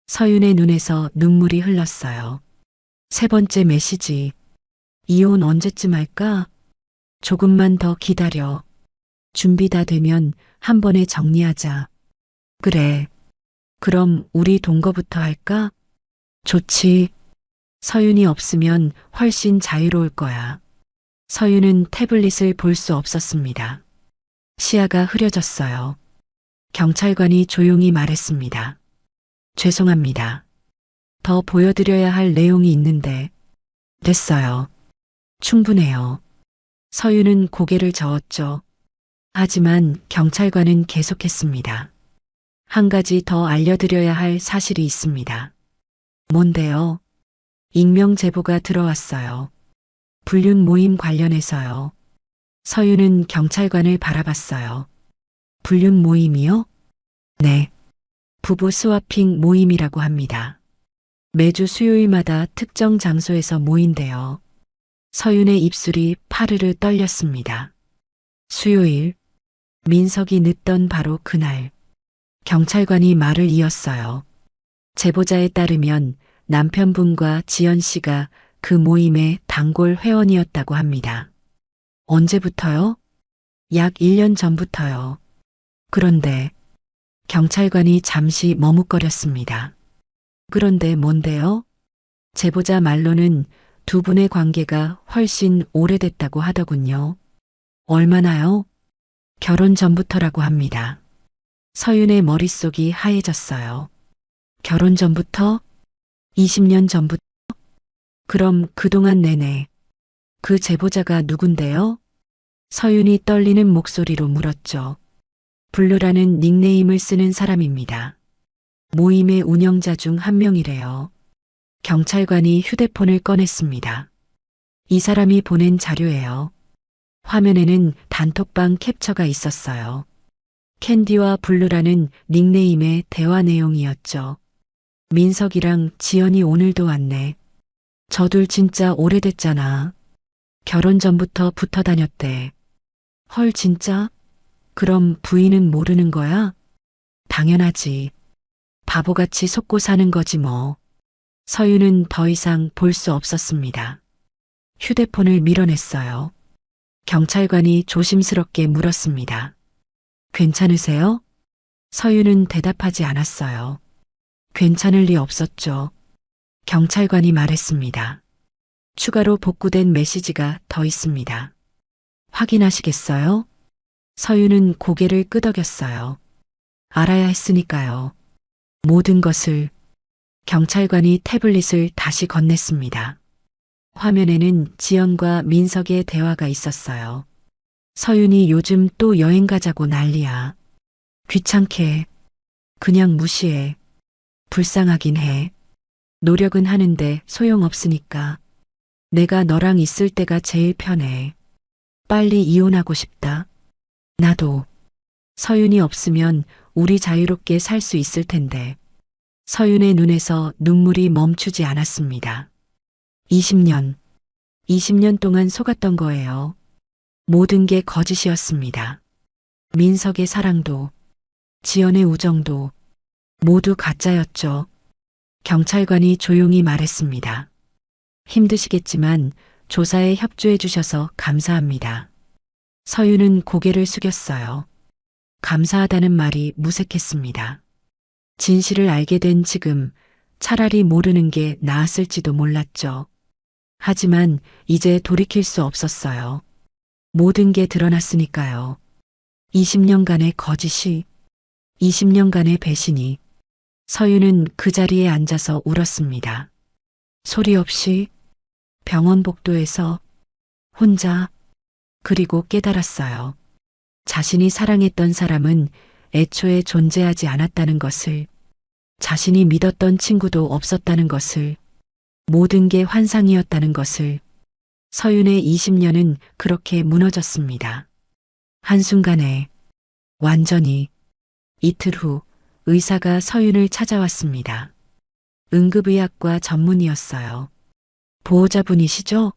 서윤의 눈에서 눈물이 흘렀어요. 세 번째 메시지. 이혼 언제쯤 할까? 조금만 더 기다려. 준비 다 되면 한 번에 정리하자. 그래. 그럼 우리 동거부터 할까? 좋지. 서윤이 없으면 훨씬 자유로울 거야. 서윤은 태블릿을 볼 수 없었습니다. 시야가 흐려졌어요. 경찰관이 조용히 말했습니다. 죄송합니다. 더 보여드려야 할 내용이 있는데. 됐어요. 충분해요. 서윤은 고개를 저었죠. 하지만 경찰관은 계속했습니다. 한 가지 더 알려드려야 할 사실이 있습니다. 뭔데요? 익명 제보가 들어왔어요. 불륜 모임 관련해서요. 서윤은 경찰관을 바라봤어요. 불륜 모임이요? 네. 부부 스와핑 모임이라고 합니다. 매주 수요일마다 특정 장소에서 모인대요. 서윤의 입술이 파르르 떨렸습니다. 수요일. 민석이 늦던 바로 그날. 경찰관이 말을 이었어요. 제보자에 따르면 남편분과 지연 씨가 그 모임의 단골 회원이었다고 합니다. 언제부터요? 약 1년 전부터요. 그런데 경찰관이 잠시 머뭇거렸습니다. 그런데 뭔데요? 제보자 말로는 두 분의 관계가 훨씬 오래됐다고 하더군요. 얼마나요? 결혼 전부터라고 합니다. 서윤의 머릿속이 하얘졌어요. 결혼 전부터? 20년 전부터? 그럼 그동안 내내 그 제보자가 누군데요? 서윤이 떨리는 목소리로 물었죠. 블루라는 닉네임을 쓰는 사람입니다. 모임의 운영자 중 한 명이래요. 경찰관이 휴대폰을 꺼냈습니다. 이 사람이 보낸 자료예요. 화면에는 단톡방 캡처가 있었어요. 캔디와 블루라는 닉네임의 대화 내용이었죠. 민석이랑 지연이 오늘도 왔네. 저둘 진짜 오래됐잖아. 결혼 전부터 붙어 다녔대. 헐 진짜? 그럼 부인은 모르는 거야? 당연하지. 바보같이 속고 사는 거지 뭐. 서윤은 더 이상 볼 수 없었습니다. 휴대폰을 밀어냈어요. 경찰관이 조심스럽게 물었습니다. 괜찮으세요? 서윤은 대답하지 않았어요. 괜찮을 리 없었죠. 경찰관이 말했습니다. 추가로 복구된 메시지가 더 있습니다. 확인하시겠어요? 서윤은 고개를 끄덕였어요. 알아야 했으니까요. 모든 것을. 경찰관이 태블릿을 다시 건넸습니다. 화면에는 지연과 민석의 대화가 있었어요. 서윤이 요즘 또 여행 가자고 난리야. 귀찮게. 그냥 무시해. 불쌍하긴 해. 노력은 하는데 소용없으니까. 내가 너랑 있을 때가 제일 편해. 빨리 이혼하고 싶다. 나도. 서윤이 없으면 우리 자유롭게 살 수 있을 텐데. 서윤의 눈에서 눈물이 멈추지 않았습니다. 20년 동안 속았던 거예요. 모든 게 거짓이었습니다. 민석의 사랑도, 지연의 우정도 모두 가짜였죠. 경찰관이 조용히 말했습니다. 힘드시겠지만 조사에 협조해 주셔서 감사합니다. 서윤은 고개를 숙였어요. 감사하다는 말이 무색했습니다. 진실을 알게 된 지금 차라리 모르는 게 나았을지도 몰랐죠. 하지만 이제 돌이킬 수 없었어요. 모든 게 드러났으니까요. 20년간의 거짓이, 20년간의 배신이. 서유는 그 자리에 앉아서 울었습니다. 소리 없이 병원 복도에서 혼자. 그리고 깨달았어요. 자신이 사랑했던 사람은 애초에 존재하지 않았다는 것을, 자신이 믿었던 친구도 없었다는 것을, 모든 게 환상이었다는 것을. 서윤의 20년은 그렇게 무너졌습니다. 한순간에, 완전히. 이틀 후 의사가 서윤을 찾아왔습니다. 응급의학과 전문의였어요. 보호자분이시죠?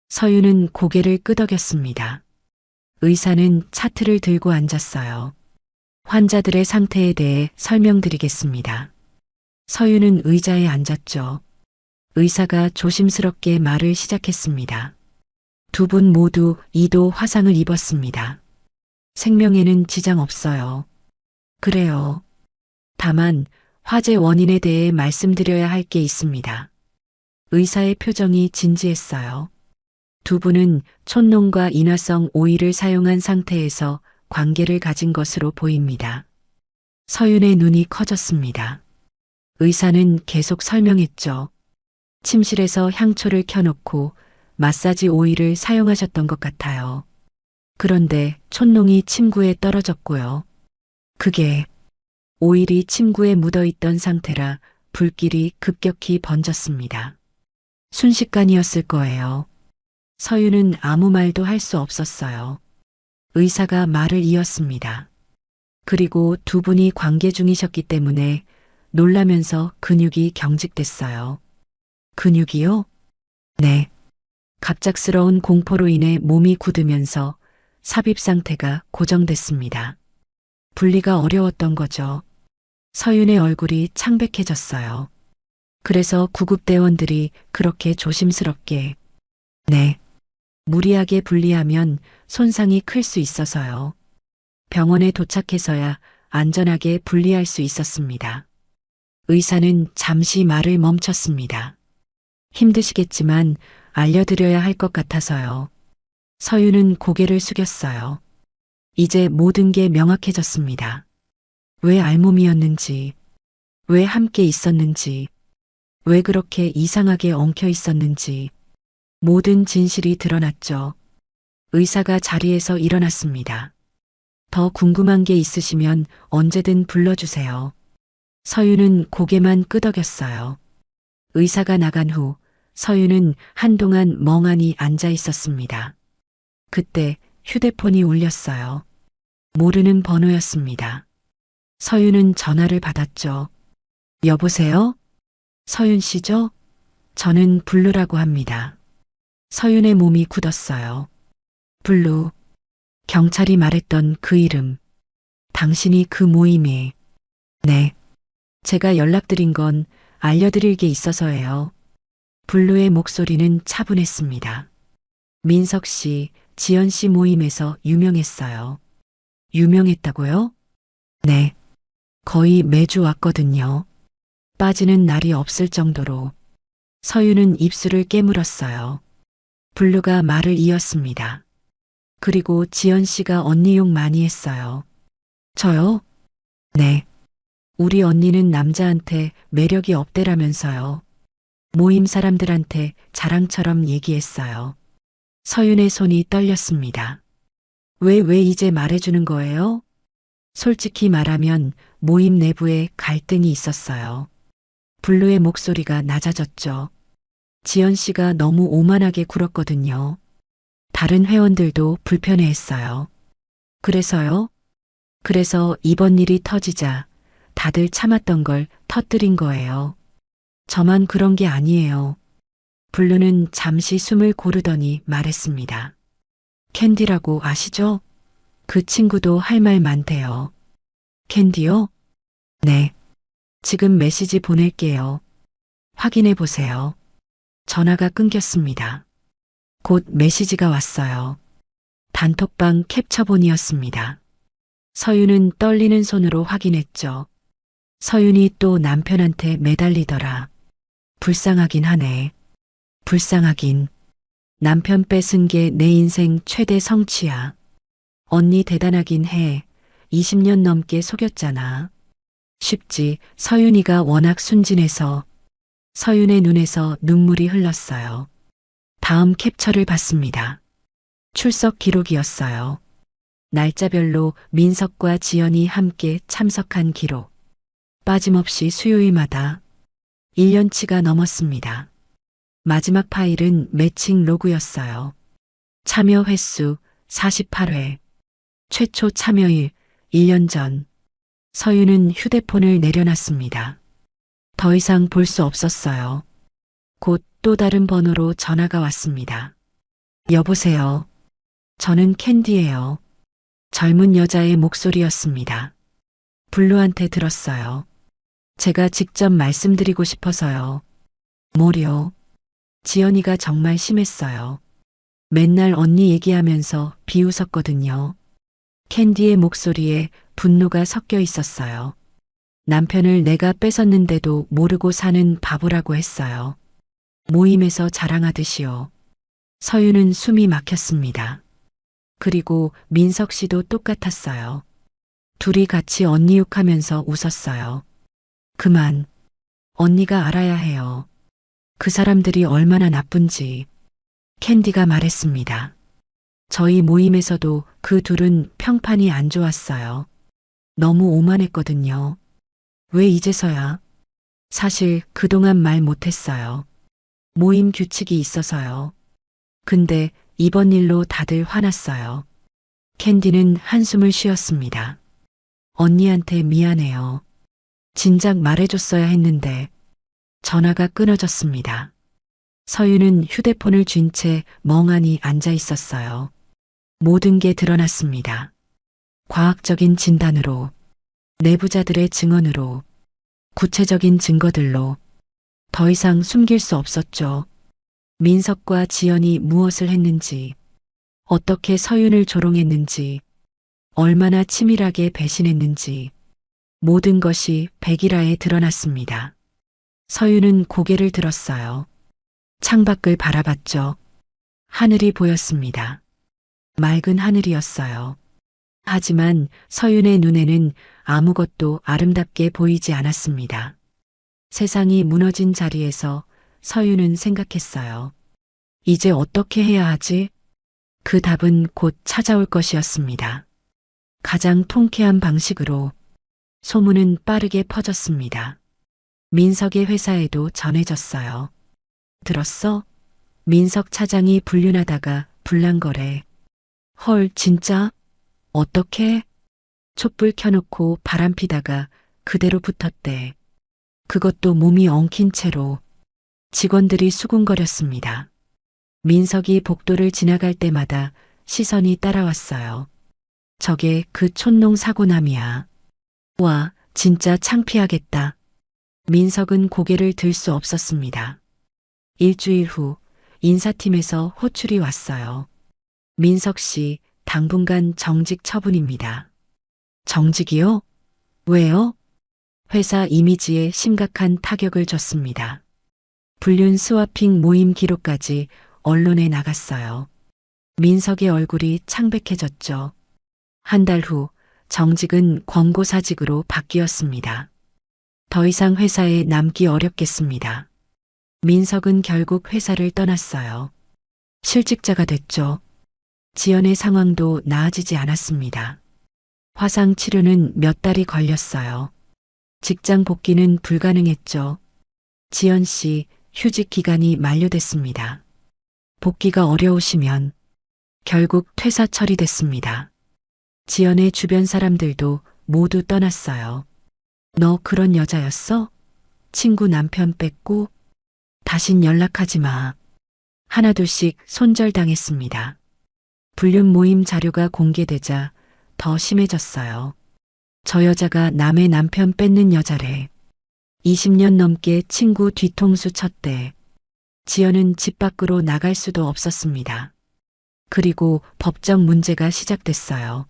서윤은 고개를 끄덕였습니다. 의사는 차트를 들고 앉았어요. 환자들의 상태에 대해 설명드리겠습니다. 서윤은 의자에 앉았죠. 의사가 조심스럽게 말을 시작했습니다. 두 분 모두 2도 화상을 입었습니다. 생명에는 지장 없어요. 그래요. 다만 화재 원인에 대해 말씀드려야 할 게 있습니다. 의사의 표정이 진지했어요. 두 분은 촌농과 인화성 오일을 사용한 상태에서 관계를 가진 것으로 보입니다. 서윤의 눈이 커졌습니다. 의사는 계속 설명했죠. 침실에서 향초를 켜놓고 마사지 오일을 사용하셨던 것 같아요. 그런데 촌농이 침구에 떨어졌고요. 그게 오일이 침구에 묻어있던 상태라 불길이 급격히 번졌습니다. 순식간이었을 거예요. 서윤은 아무 말도 할 수 없었어요. 의사가 말을 이었습니다. 그리고 두 분이 관계 중이셨기 때문에 놀라면서 근육이 경직됐어요. 근육이요? 네. 갑작스러운 공포로 인해 몸이 굳으면서 삽입 상태가 고정됐습니다. 분리가 어려웠던 거죠. 서윤의 얼굴이 창백해졌어요. 그래서 구급대원들이 그렇게 조심스럽게, 네. 무리하게 분리하면 손상이 클 수 있어서요. 병원에 도착해서야 안전하게 분리할 수 있었습니다. 의사는 잠시 말을 멈췄습니다. 힘드시겠지만 알려드려야 할 것 같아서요. 서윤은 고개를 숙였어요. 이제 모든 게 명확해졌습니다. 왜 알몸이었는지, 왜 함께 있었는지, 왜 그렇게 이상하게 엉켜 있었는지, 모든 진실이 드러났죠. 의사가 자리에서 일어났습니다. 더 궁금한 게 있으시면 언제든 불러주세요. 서윤은 고개만 끄덕였어요. 의사가 나간 후 서윤은 한동안 멍하니 앉아 있었습니다. 그때 휴대폰이 울렸어요. 모르는 번호였습니다. 서윤은 전화를 받았죠. 여보세요? 서윤 씨죠? 저는 블루라고 합니다. 서윤의 몸이 굳었어요. 블루. 경찰이 말했던 그 이름. 당신이 그 모임에. 네. 제가 연락드린 건 알려드릴 게 있어서예요. 블루의 목소리는 차분했습니다. 민석 씨, 지연 씨 모임에서 유명했어요. 유명했다고요? 네. 거의 매주 왔거든요. 빠지는 날이 없을 정도로. 서윤은 입술을 깨물었어요. 블루가 말을 이었습니다. 그리고 지연 씨가 언니 욕 많이 했어요. 저요? 네. 우리 언니는 남자한테 매력이 없대라면서요. 모임 사람들한테 자랑처럼 얘기했어요. 서윤의 손이 떨렸습니다. 왜 이제 말해주는 거예요? 솔직히 말하면 모임 내부에 갈등이 있었어요. 블루의 목소리가 낮아졌죠. 지연 씨가 너무 오만하게 굴었거든요. 다른 회원들도 불편해했어요. 그래서요? 그래서 이번 일이 터지자 다들 참았던 걸 터뜨린 거예요. 저만 그런 게 아니에요. 블루는 잠시 숨을 고르더니 말했습니다. 캔디라고 아시죠? 그 친구도 할 말 많대요. 캔디요? 네. 지금 메시지 보낼게요. 확인해 보세요. 전화가 끊겼습니다. 곧 메시지가 왔어요. 단톡방 캡처본이었습니다. 서윤은 떨리는 손으로 확인했죠. 서윤이 또 남편한테 매달리더라. 불쌍하긴 하네. 불쌍하긴. 남편 뺏은 게 내 인생 최대 성취야. 언니 대단하긴 해. 20년 넘게 속였잖아. 쉽지. 서윤이가 워낙 순진해서. 서윤의 눈에서 눈물이 흘렀어요. 다음 캡처를 봤습니다. 출석 기록이었어요. 날짜별로 민석과 지연이 함께 참석한 기록. 빠짐없이 수요일마다 1년치가 넘었습니다. 마지막 파일은 매칭 로그였어요. 참여 횟수 48회. 최초 참여일 1년 전. 서윤은 휴대폰을 내려놨습니다. 더 이상 볼 수 없었어요. 곧 또 다른 번호로 전화가 왔습니다. 여보세요. 저는 캔디예요. 젊은 여자의 목소리였습니다. 블루한테 들었어요. 제가 직접 말씀드리고 싶어서요. 뭐요? 지연이가 정말 심했어요. 맨날 언니 얘기하면서 비웃었거든요. 캔디의 목소리에 분노가 섞여 있었어요. 남편을 내가 뺏었는데도 모르고 사는 바보라고 했어요. 모임에서 자랑하듯이요. 서윤은 숨이 막혔습니다. 그리고 민석 씨도 똑같았어요. 둘이 같이 언니 욕하면서 웃었어요. 그만. 언니가 알아야 해요. 그 사람들이 얼마나 나쁜지. 캔디가 말했습니다. 저희 모임에서도 그 둘은 평판이 안 좋았어요. 너무 오만했거든요. 왜 이제서야? 사실 그동안 말 못했어요. 모임 규칙이 있어서요. 근데 이번 일로 다들 화났어요. 캔디는 한숨을 쉬었습니다. 언니한테 미안해요. 진작 말해줬어야 했는데 전화가 끊어졌습니다. 서윤은 휴대폰을 쥔 채 멍하니 앉아 있었어요. 모든 게 드러났습니다. 과학적인 진단으로, 내부자들의 증언으로, 구체적인 증거들로 더 이상 숨길 수 없었죠. 민석과 지연이 무엇을 했는지, 어떻게 서윤을 조롱했는지, 얼마나 치밀하게 배신했는지 모든 것이 백일화에 드러났습니다. 서윤은 고개를 들었어요. 창밖을 바라봤죠. 하늘이 보였습니다. 맑은 하늘이었어요. 하지만 서윤의 눈에는 아무것도 아름답게 보이지 않았습니다. 세상이 무너진 자리에서 서윤은 생각했어요. 이제 어떻게 해야 하지? 그 답은 곧 찾아올 것이었습니다. 가장 통쾌한 방식으로. 소문은 빠르게 퍼졌습니다. 민석의 회사에도 전해졌어요. 들었어? 민석 차장이 불륜하다가 불난거래. 헐, 진짜? 어떻게? 촛불 켜놓고 바람 피다가 그대로 붙었대. 그것도 몸이 엉킨 채로. 직원들이 수군거렸습니다. 민석이 복도를 지나갈 때마다 시선이 따라왔어요. 저게 그 촌농 사고남이야. 와, 진짜 창피하겠다. 민석은 고개를 들 수 없었습니다. 일주일 후 인사팀에서 호출이 왔어요. 민석 씨, 당분간 정직 처분입니다. 정직이요? 왜요? 회사 이미지에 심각한 타격을 줬습니다. 불륜 스와핑 모임 기록까지 언론에 나갔어요. 민석의 얼굴이 창백해졌죠. 한 달 후 정직은 권고사직으로 바뀌었습니다. 더 이상 회사에 남기 어렵겠습니다. 민석은 결국 회사를 떠났어요. 실직자가 됐죠. 지연의 상황도 나아지지 않았습니다. 화상 치료는 몇 달이 걸렸어요. 직장 복귀는 불가능했죠. 지연 씨 휴직 기간이 만료됐습니다. 복귀가 어려우시면 결국 퇴사 처리됐습니다. 지연의 주변 사람들도 모두 떠났어요. 너 그런 여자였어? 친구 남편 뺏고? 다신 연락하지 마. 하나둘씩 손절당했습니다. 불륜 모임 자료가 공개되자 더 심해졌어요. 저 여자가 남의 남편 뺏는 여자래. 20년 넘게 친구 뒤통수 쳤대. 지연은 집 밖으로 나갈 수도 없었습니다. 그리고 법적 문제가 시작됐어요.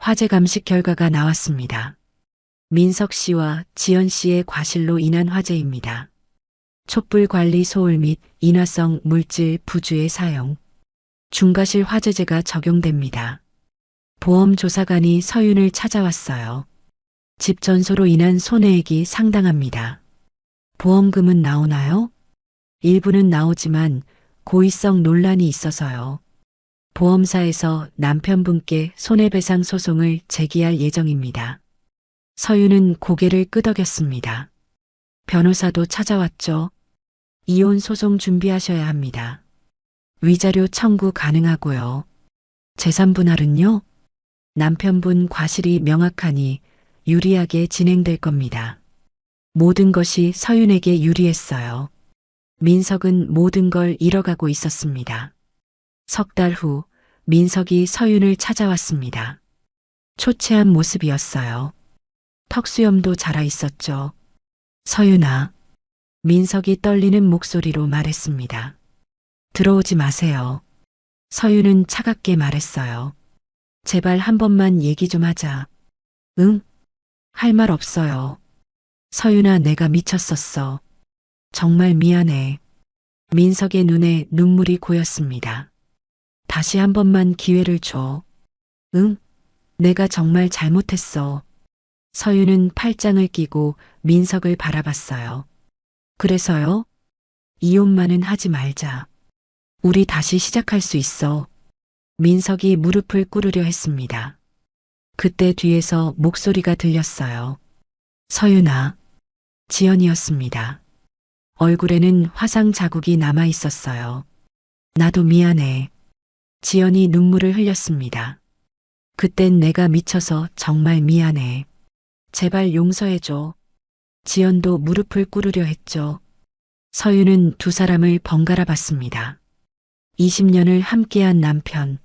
화재 감식 결과가 나왔습니다. 민석 씨와 지연 씨의 과실로 인한 화재입니다. 촛불 관리 소홀 및 인화성 물질 부주의 사용, 중과실 화재제가 적용됩니다. 보험조사관이 서윤을 찾아왔어요. 집 전소로 인한 손해액이 상당합니다. 보험금은 나오나요? 일부는 나오지만 고의성 논란이 있어서요. 보험사에서 남편분께 손해배상 소송을 제기할 예정입니다. 서윤은 고개를 끄덕였습니다. 변호사도 찾아왔죠. 이혼 소송 준비하셔야 합니다. 위자료 청구 가능하고요. 재산 분할은요? 남편분 과실이 명확하니 유리하게 진행될 겁니다. 모든 것이 서윤에게 유리했어요. 민석은 모든 걸 잃어가고 있었습니다. 석 달 후 민석이 서윤을 찾아왔습니다. 초췌한 모습이었어요. 턱수염도 자라 있었죠. 서윤아. 민석이 떨리는 목소리로 말했습니다. 들어오지 마세요. 서윤은 차갑게 말했어요. 제발 한 번만 얘기 좀 하자. 응? 할 말 없어요. 서윤아, 내가 미쳤었어. 정말 미안해. 민석의 눈에 눈물이 고였습니다. 다시 한 번만 기회를 줘. 응? 내가 정말 잘못했어. 서윤은 팔짱을 끼고 민석을 바라봤어요. 그래서요? 이혼만은 하지 말자. 우리 다시 시작할 수 있어. 민석이 무릎을 꿇으려 했습니다. 그때 뒤에서 목소리가 들렸어요. 서윤아. 지연이었습니다. 얼굴에는 화상 자국이 남아 있었어요. 나도 미안해. 지연이 눈물을 흘렸습니다. 그땐 내가 미쳐서 정말 미안해. 제발 용서해줘. 지연도 무릎을 꿇으려 했죠. 서윤은 두 사람을 번갈아 봤습니다. 20년을 함께한 남편,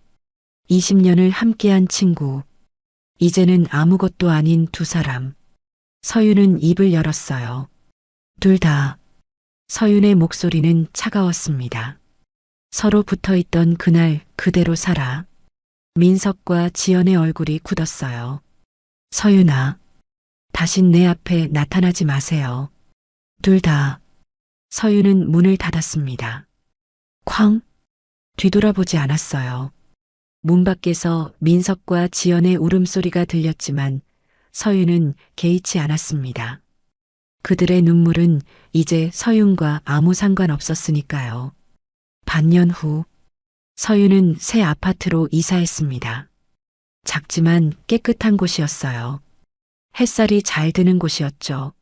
20년을 함께한 친구, 이제는 아무것도 아닌 두 사람. 서윤은 입을 열었어요. 둘 다. 서윤의 목소리는 차가웠습니다. 서로 붙어있던 그날 그대로 살아. 민석과 지연의 얼굴이 굳었어요. 서윤아. 다신 내 앞에 나타나지 마세요. 둘 다. 서윤은 문을 닫았습니다. 쾅. 뒤돌아보지 않았어요. 문 밖에서 민석과 지연의 울음소리가 들렸지만 서윤은 개의치 않았습니다. 그들의 눈물은 이제 서윤과 아무 상관없었으니까요. 반년 후 서윤은 새 아파트로 이사했습니다. 작지만 깨끗한 곳이었어요. 햇살이 잘 드는 곳이었죠.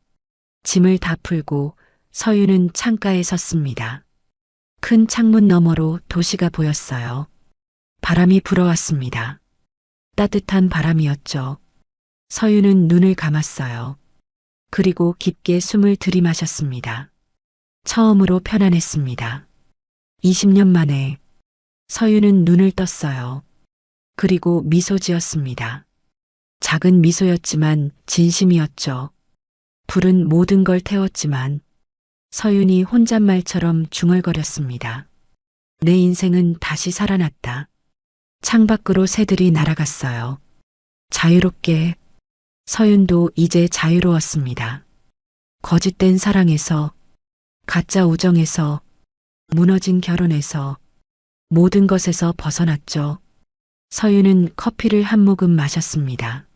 짐을 다 풀고 서윤은 창가에 섰습니다. 큰 창문 너머로 도시가 보였어요. 바람이 불어왔습니다. 따뜻한 바람이었죠. 서윤은 눈을 감았어요. 그리고 깊게 숨을 들이마셨습니다. 처음으로 편안했습니다. 20년 만에 서윤은 눈을 떴어요. 그리고 미소 지었습니다. 작은 미소였지만 진심이었죠. 불은 모든 걸 태웠지만 서윤이 혼잣말처럼 중얼거렸습니다. 내 인생은 다시 살아났다. 창밖으로 새들이 날아갔어요. 자유롭게. 서윤도 이제 자유로웠습니다. 거짓된 사랑에서, 가짜 우정에서, 무너진 결혼에서, 모든 것에서 벗어났죠. 서윤은 커피를 한 모금 마셨습니다.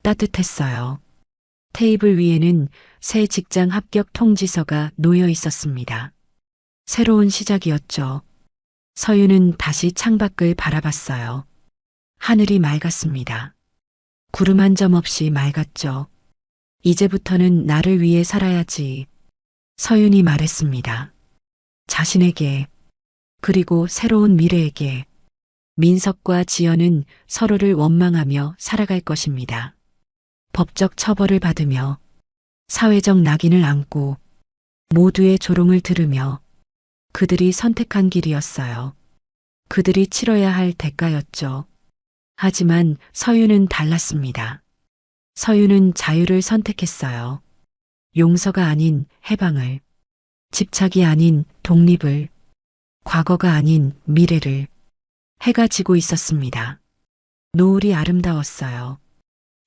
따뜻했어요. 테이블 위에는 새 직장 합격 통지서가 놓여 있었습니다. 새로운 시작이었죠. 서윤은 다시 창밖을 바라봤어요. 하늘이 맑았습니다. 구름 한 점 없이 맑았죠. 이제부터는 나를 위해 살아야지. 서윤이 말했습니다. 자신에게, 그리고 새로운 미래에게. 민석과 지연은 서로를 원망하며 살아갈 것입니다. 법적 처벌을 받으며, 사회적 낙인을 안고, 모두의 조롱을 들으며, 그들이 선택한 길이었어요. 그들이 치러야 할 대가였죠. 하지만 서윤은 달랐습니다. 서윤은 자유를 선택했어요. 용서가 아닌 해방을, 집착이 아닌 독립을, 과거가 아닌 미래를. 해가 지고 있었습니다. 노을이 아름다웠어요.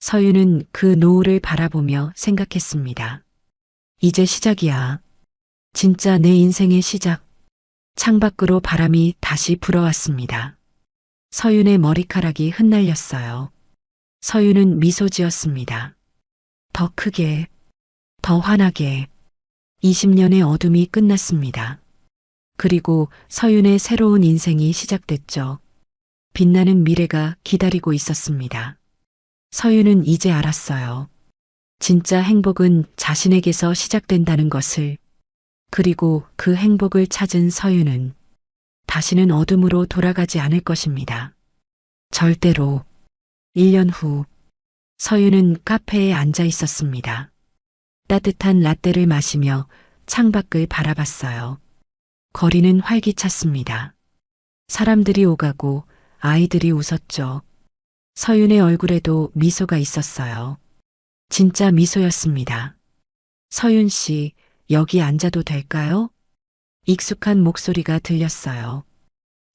서윤은 그 노을을 바라보며 생각했습니다. 이제 시작이야. 진짜 내 인생의 시작. 창밖으로 바람이 다시 불어왔습니다. 서윤의 머리카락이 흩날렸어요. 서윤은 미소 지었습니다. 더 크게, 더 환하게. 20년의 어둠이 끝났습니다. 그리고 서윤의 새로운 인생이 시작됐죠. 빛나는 미래가 기다리고 있었습니다. 서윤은 이제 알았어요. 진짜 행복은 자신에게서 시작된다는 것을. 그리고 그 행복을 찾은 서윤은 다시는 어둠으로 돌아가지 않을 것입니다. 절대로. 1년 후, 서윤은 카페에 앉아 있었습니다. 따뜻한 라떼를 마시며 창밖을 바라봤어요. 거리는 활기찼습니다. 사람들이 오가고 아이들이 웃었죠. 서윤의 얼굴에도 미소가 있었어요. 진짜 미소였습니다. 서윤 씨, 여기 앉아도 될까요? 익숙한 목소리가 들렸어요.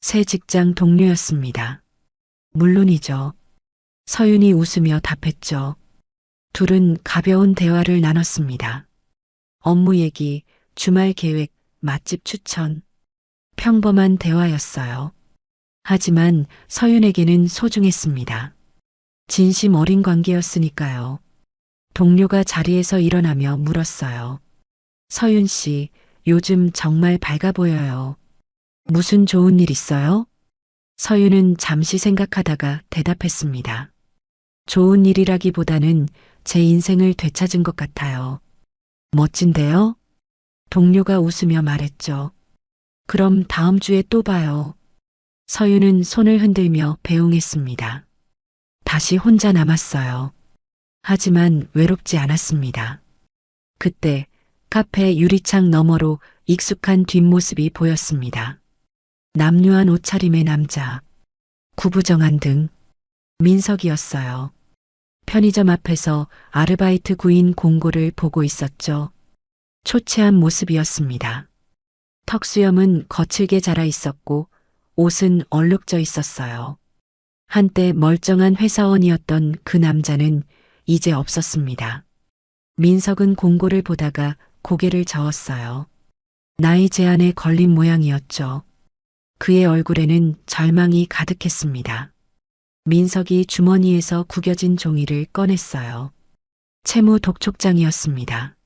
새 직장 동료였습니다. 물론이죠. 서윤이 웃으며 답했죠. 둘은 가벼운 대화를 나눴습니다. 업무 얘기, 주말 계획, 맛집 추천. 평범한 대화였어요. 하지만 서윤에게는 소중했습니다. 진심 어린 관계였으니까요. 동료가 자리에서 일어나며 물었어요. 서윤 씨, 요즘 정말 밝아 보여요. 무슨 좋은 일 있어요? 서윤은 잠시 생각하다가 대답했습니다. 좋은 일이라기보다는 제 인생을 되찾은 것 같아요. 멋진데요? 동료가 웃으며 말했죠. 그럼 다음 주에 또 봐요. 서윤은 손을 흔들며 배웅했습니다. 다시 혼자 남았어요. 하지만 외롭지 않았습니다. 그때 카페 유리창 너머로 익숙한 뒷모습이 보였습니다. 남루한 옷차림의 남자, 구부정한 등, 민석이었어요. 편의점 앞에서 아르바이트 구인 공고를 보고 있었죠. 초췌한 모습이었습니다. 턱수염은 거칠게 자라 있었고 옷은 얼룩져 있었어요. 한때 멀쩡한 회사원이었던 그 남자는 이제 없었습니다. 민석은 공고를 보다가 고개를 저었어요. 나이 제한에 걸린 모양이었죠. 그의 얼굴에는 절망이 가득했습니다. 민석이 주머니에서 구겨진 종이를 꺼냈어요. 채무 독촉장이었습니다.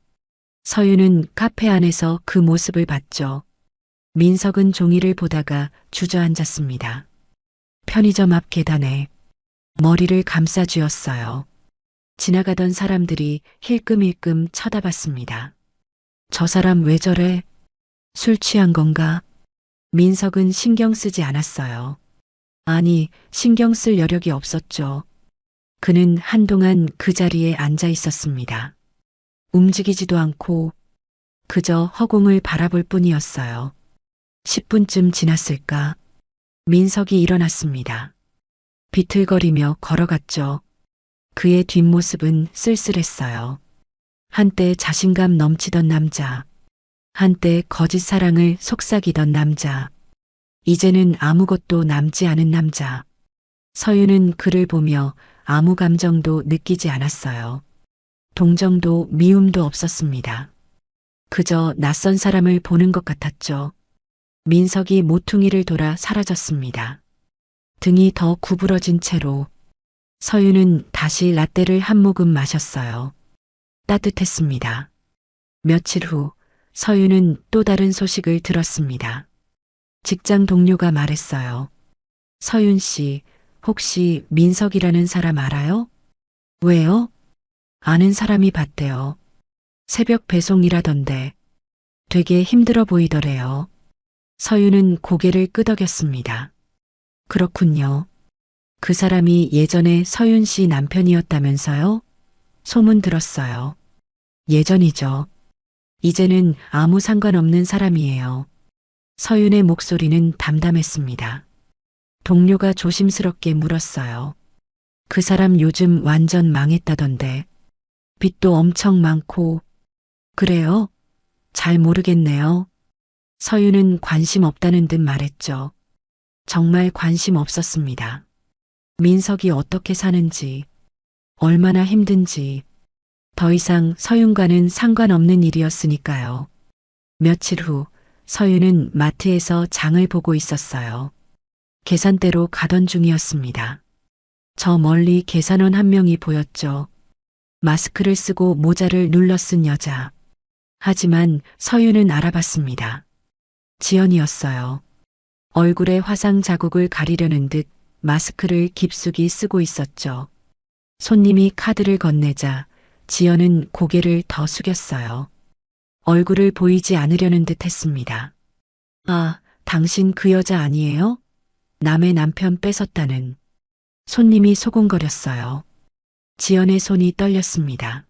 서윤은 카페 안에서 그 모습을 봤죠. 민석은 종이를 보다가 주저앉았습니다. 편의점 앞 계단에 머리를 감싸 쥐었어요. 지나가던 사람들이 힐끔힐끔 쳐다봤습니다. 저 사람 왜 저래? 술 취한 건가? 민석은 신경 쓰지 않았어요. 아니, 신경 쓸 여력이 없었죠. 그는 한동안 그 자리에 앉아 있었습니다. 움직이지도 않고 그저 허공을 바라볼 뿐이었어요. 10분쯤 지났을까? 민석이 일어났습니다. 비틀거리며 걸어갔죠. 그의 뒷모습은 쓸쓸했어요. 한때 자신감 넘치던 남자, 한때 거짓 사랑을 속삭이던 남자, 이제는 아무것도 남지 않은 남자. 서윤은 그를 보며 아무 감정도 느끼지 않았어요. 동정도 미움도 없었습니다. 그저 낯선 사람을 보는 것 같았죠. 민석이 모퉁이를 돌아 사라졌습니다. 등이 더 구부러진 채로 서윤은 다시 라떼를 한 모금 마셨어요. 따뜻했습니다. 며칠 후 서윤은 또 다른 소식을 들었습니다. 직장 동료가 말했어요. 서윤 씨, 혹시 민석이라는 사람 알아요? 왜요? 아는 사람이 봤대요. 새벽 배송이라던데 되게 힘들어 보이더래요. 서윤은 고개를 끄덕였습니다. 그렇군요. 그 사람이 예전에 서윤 씨 남편이었다면서요? 소문 들었어요. 예전이죠. 이제는 아무 상관없는 사람이에요. 서윤의 목소리는 담담했습니다. 동료가 조심스럽게 물었어요. 그 사람 요즘 완전 망했다던데. 빚도 엄청 많고. 그래요? 잘 모르겠네요. 서윤은 관심 없다는 듯 말했죠. 정말 관심 없었습니다. 민석이 어떻게 사는지, 얼마나 힘든지, 더 이상 서윤과는 상관없는 일이었으니까요. 며칠 후 서윤은 마트에서 장을 보고 있었어요. 계산대로 가던 중이었습니다. 저 멀리 계산원 한 명이 보였죠. 마스크를 쓰고 모자를 눌러 쓴 여자. 하지만 서윤은 알아봤습니다. 지연이었어요. 얼굴에 화상 자국을 가리려는 듯 마스크를 깊숙이 쓰고 있었죠. 손님이 카드를 건네자 지연은 고개를 더 숙였어요. 얼굴을 보이지 않으려는 듯 했습니다. 아, 당신 그 여자 아니에요? 남의 남편 뺏었다는. 손님이 소곤거렸어요. 지연의 손이 떨렸습니다.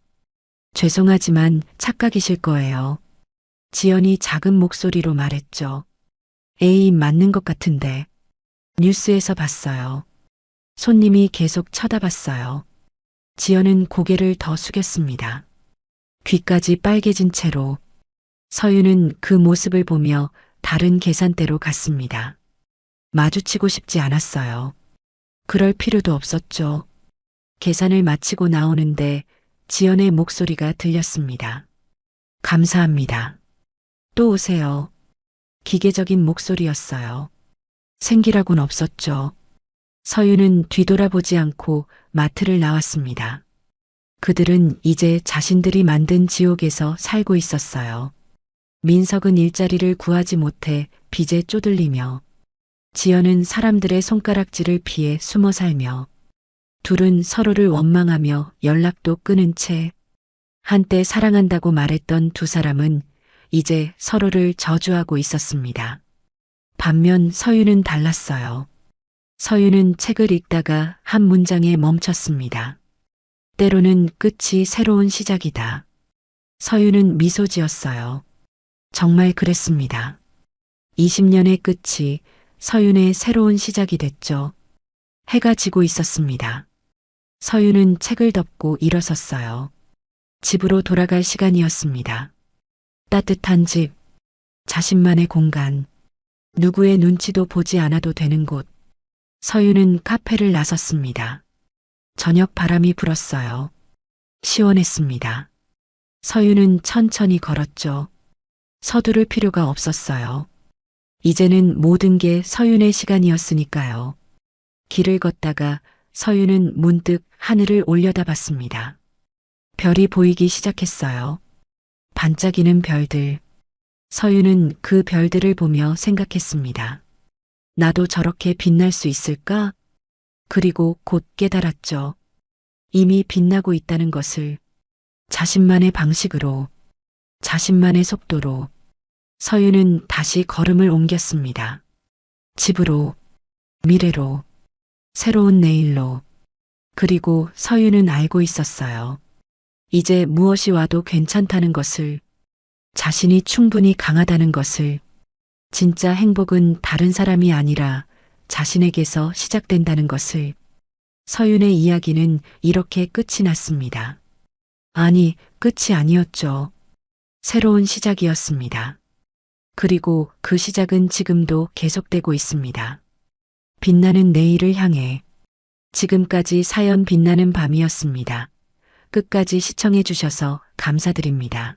죄송하지만 착각이실 거예요. 지연이 작은 목소리로 말했죠. 에이, 맞는 것 같은데. 뉴스에서 봤어요. 손님이 계속 쳐다봤어요. 지연은 고개를 더 숙였습니다. 귀까지 빨개진 채로. 서윤은 그 모습을 보며 다른 계산대로 갔습니다. 마주치고 싶지 않았어요. 그럴 필요도 없었죠. 계산을 마치고 나오는데 지연의 목소리가 들렸습니다. 감사합니다. 또 오세요. 기계적인 목소리였어요. 생기라고는 없었죠. 서윤은 뒤돌아보지 않고 마트를 나왔습니다. 그들은 이제 자신들이 만든 지옥에서 살고 있었어요. 민석은 일자리를 구하지 못해 빚에 쪼들리며 지연은 사람들의 손가락질을 피해 숨어 살며 둘은 서로를 원망하며 연락도 끊은 채 한때 사랑한다고 말했던 두 사람은 이제 서로를 저주하고 있었습니다. 반면 서윤은 달랐어요. 서윤은 책을 읽다가 한 문장에 멈췄습니다. 때로는 끝이 새로운 시작이다. 서윤은 미소 지었어요. 정말 그랬습니다. 20년의 끝이 서윤의 새로운 시작이 됐죠. 해가 지고 있었습니다. 서윤은 책을 덮고 일어섰어요. 집으로 돌아갈 시간이었습니다. 따뜻한 집, 자신만의 공간, 누구의 눈치도 보지 않아도 되는 곳. 서윤은 카페를 나섰습니다. 저녁 바람이 불었어요. 시원했습니다. 서윤은 천천히 걸었죠. 서두를 필요가 없었어요. 이제는 모든 게 서윤의 시간이었으니까요. 길을 걷다가 서윤은 문득 하늘을 올려다봤습니다. 별이 보이기 시작했어요. 반짝이는 별들. 서윤은 그 별들을 보며 생각했습니다. 나도 저렇게 빛날 수 있을까? 그리고 곧 깨달았죠. 이미 빛나고 있다는 것을 자신만의 방식으로, 자신만의 속도로. 서윤은 다시 걸음을 옮겼습니다. 집으로, 미래로, 새로운 내일로. 그리고 서윤은 알고 있었어요. 이제 무엇이 와도 괜찮다는 것을, 자신이 충분히 강하다는 것을, 진짜 행복은 다른 사람이 아니라 자신에게서 시작된다는 것을. 서윤의 이야기는 이렇게 끝이 났습니다. 아니, 끝이 아니었죠. 새로운 시작이었습니다. 그리고 그 시작은 지금도 계속되고 있습니다. 빛나는 내일을 향해. 지금까지 사연 빛나는 밤이었습니다. 끝까지 시청해 주셔서 감사드립니다.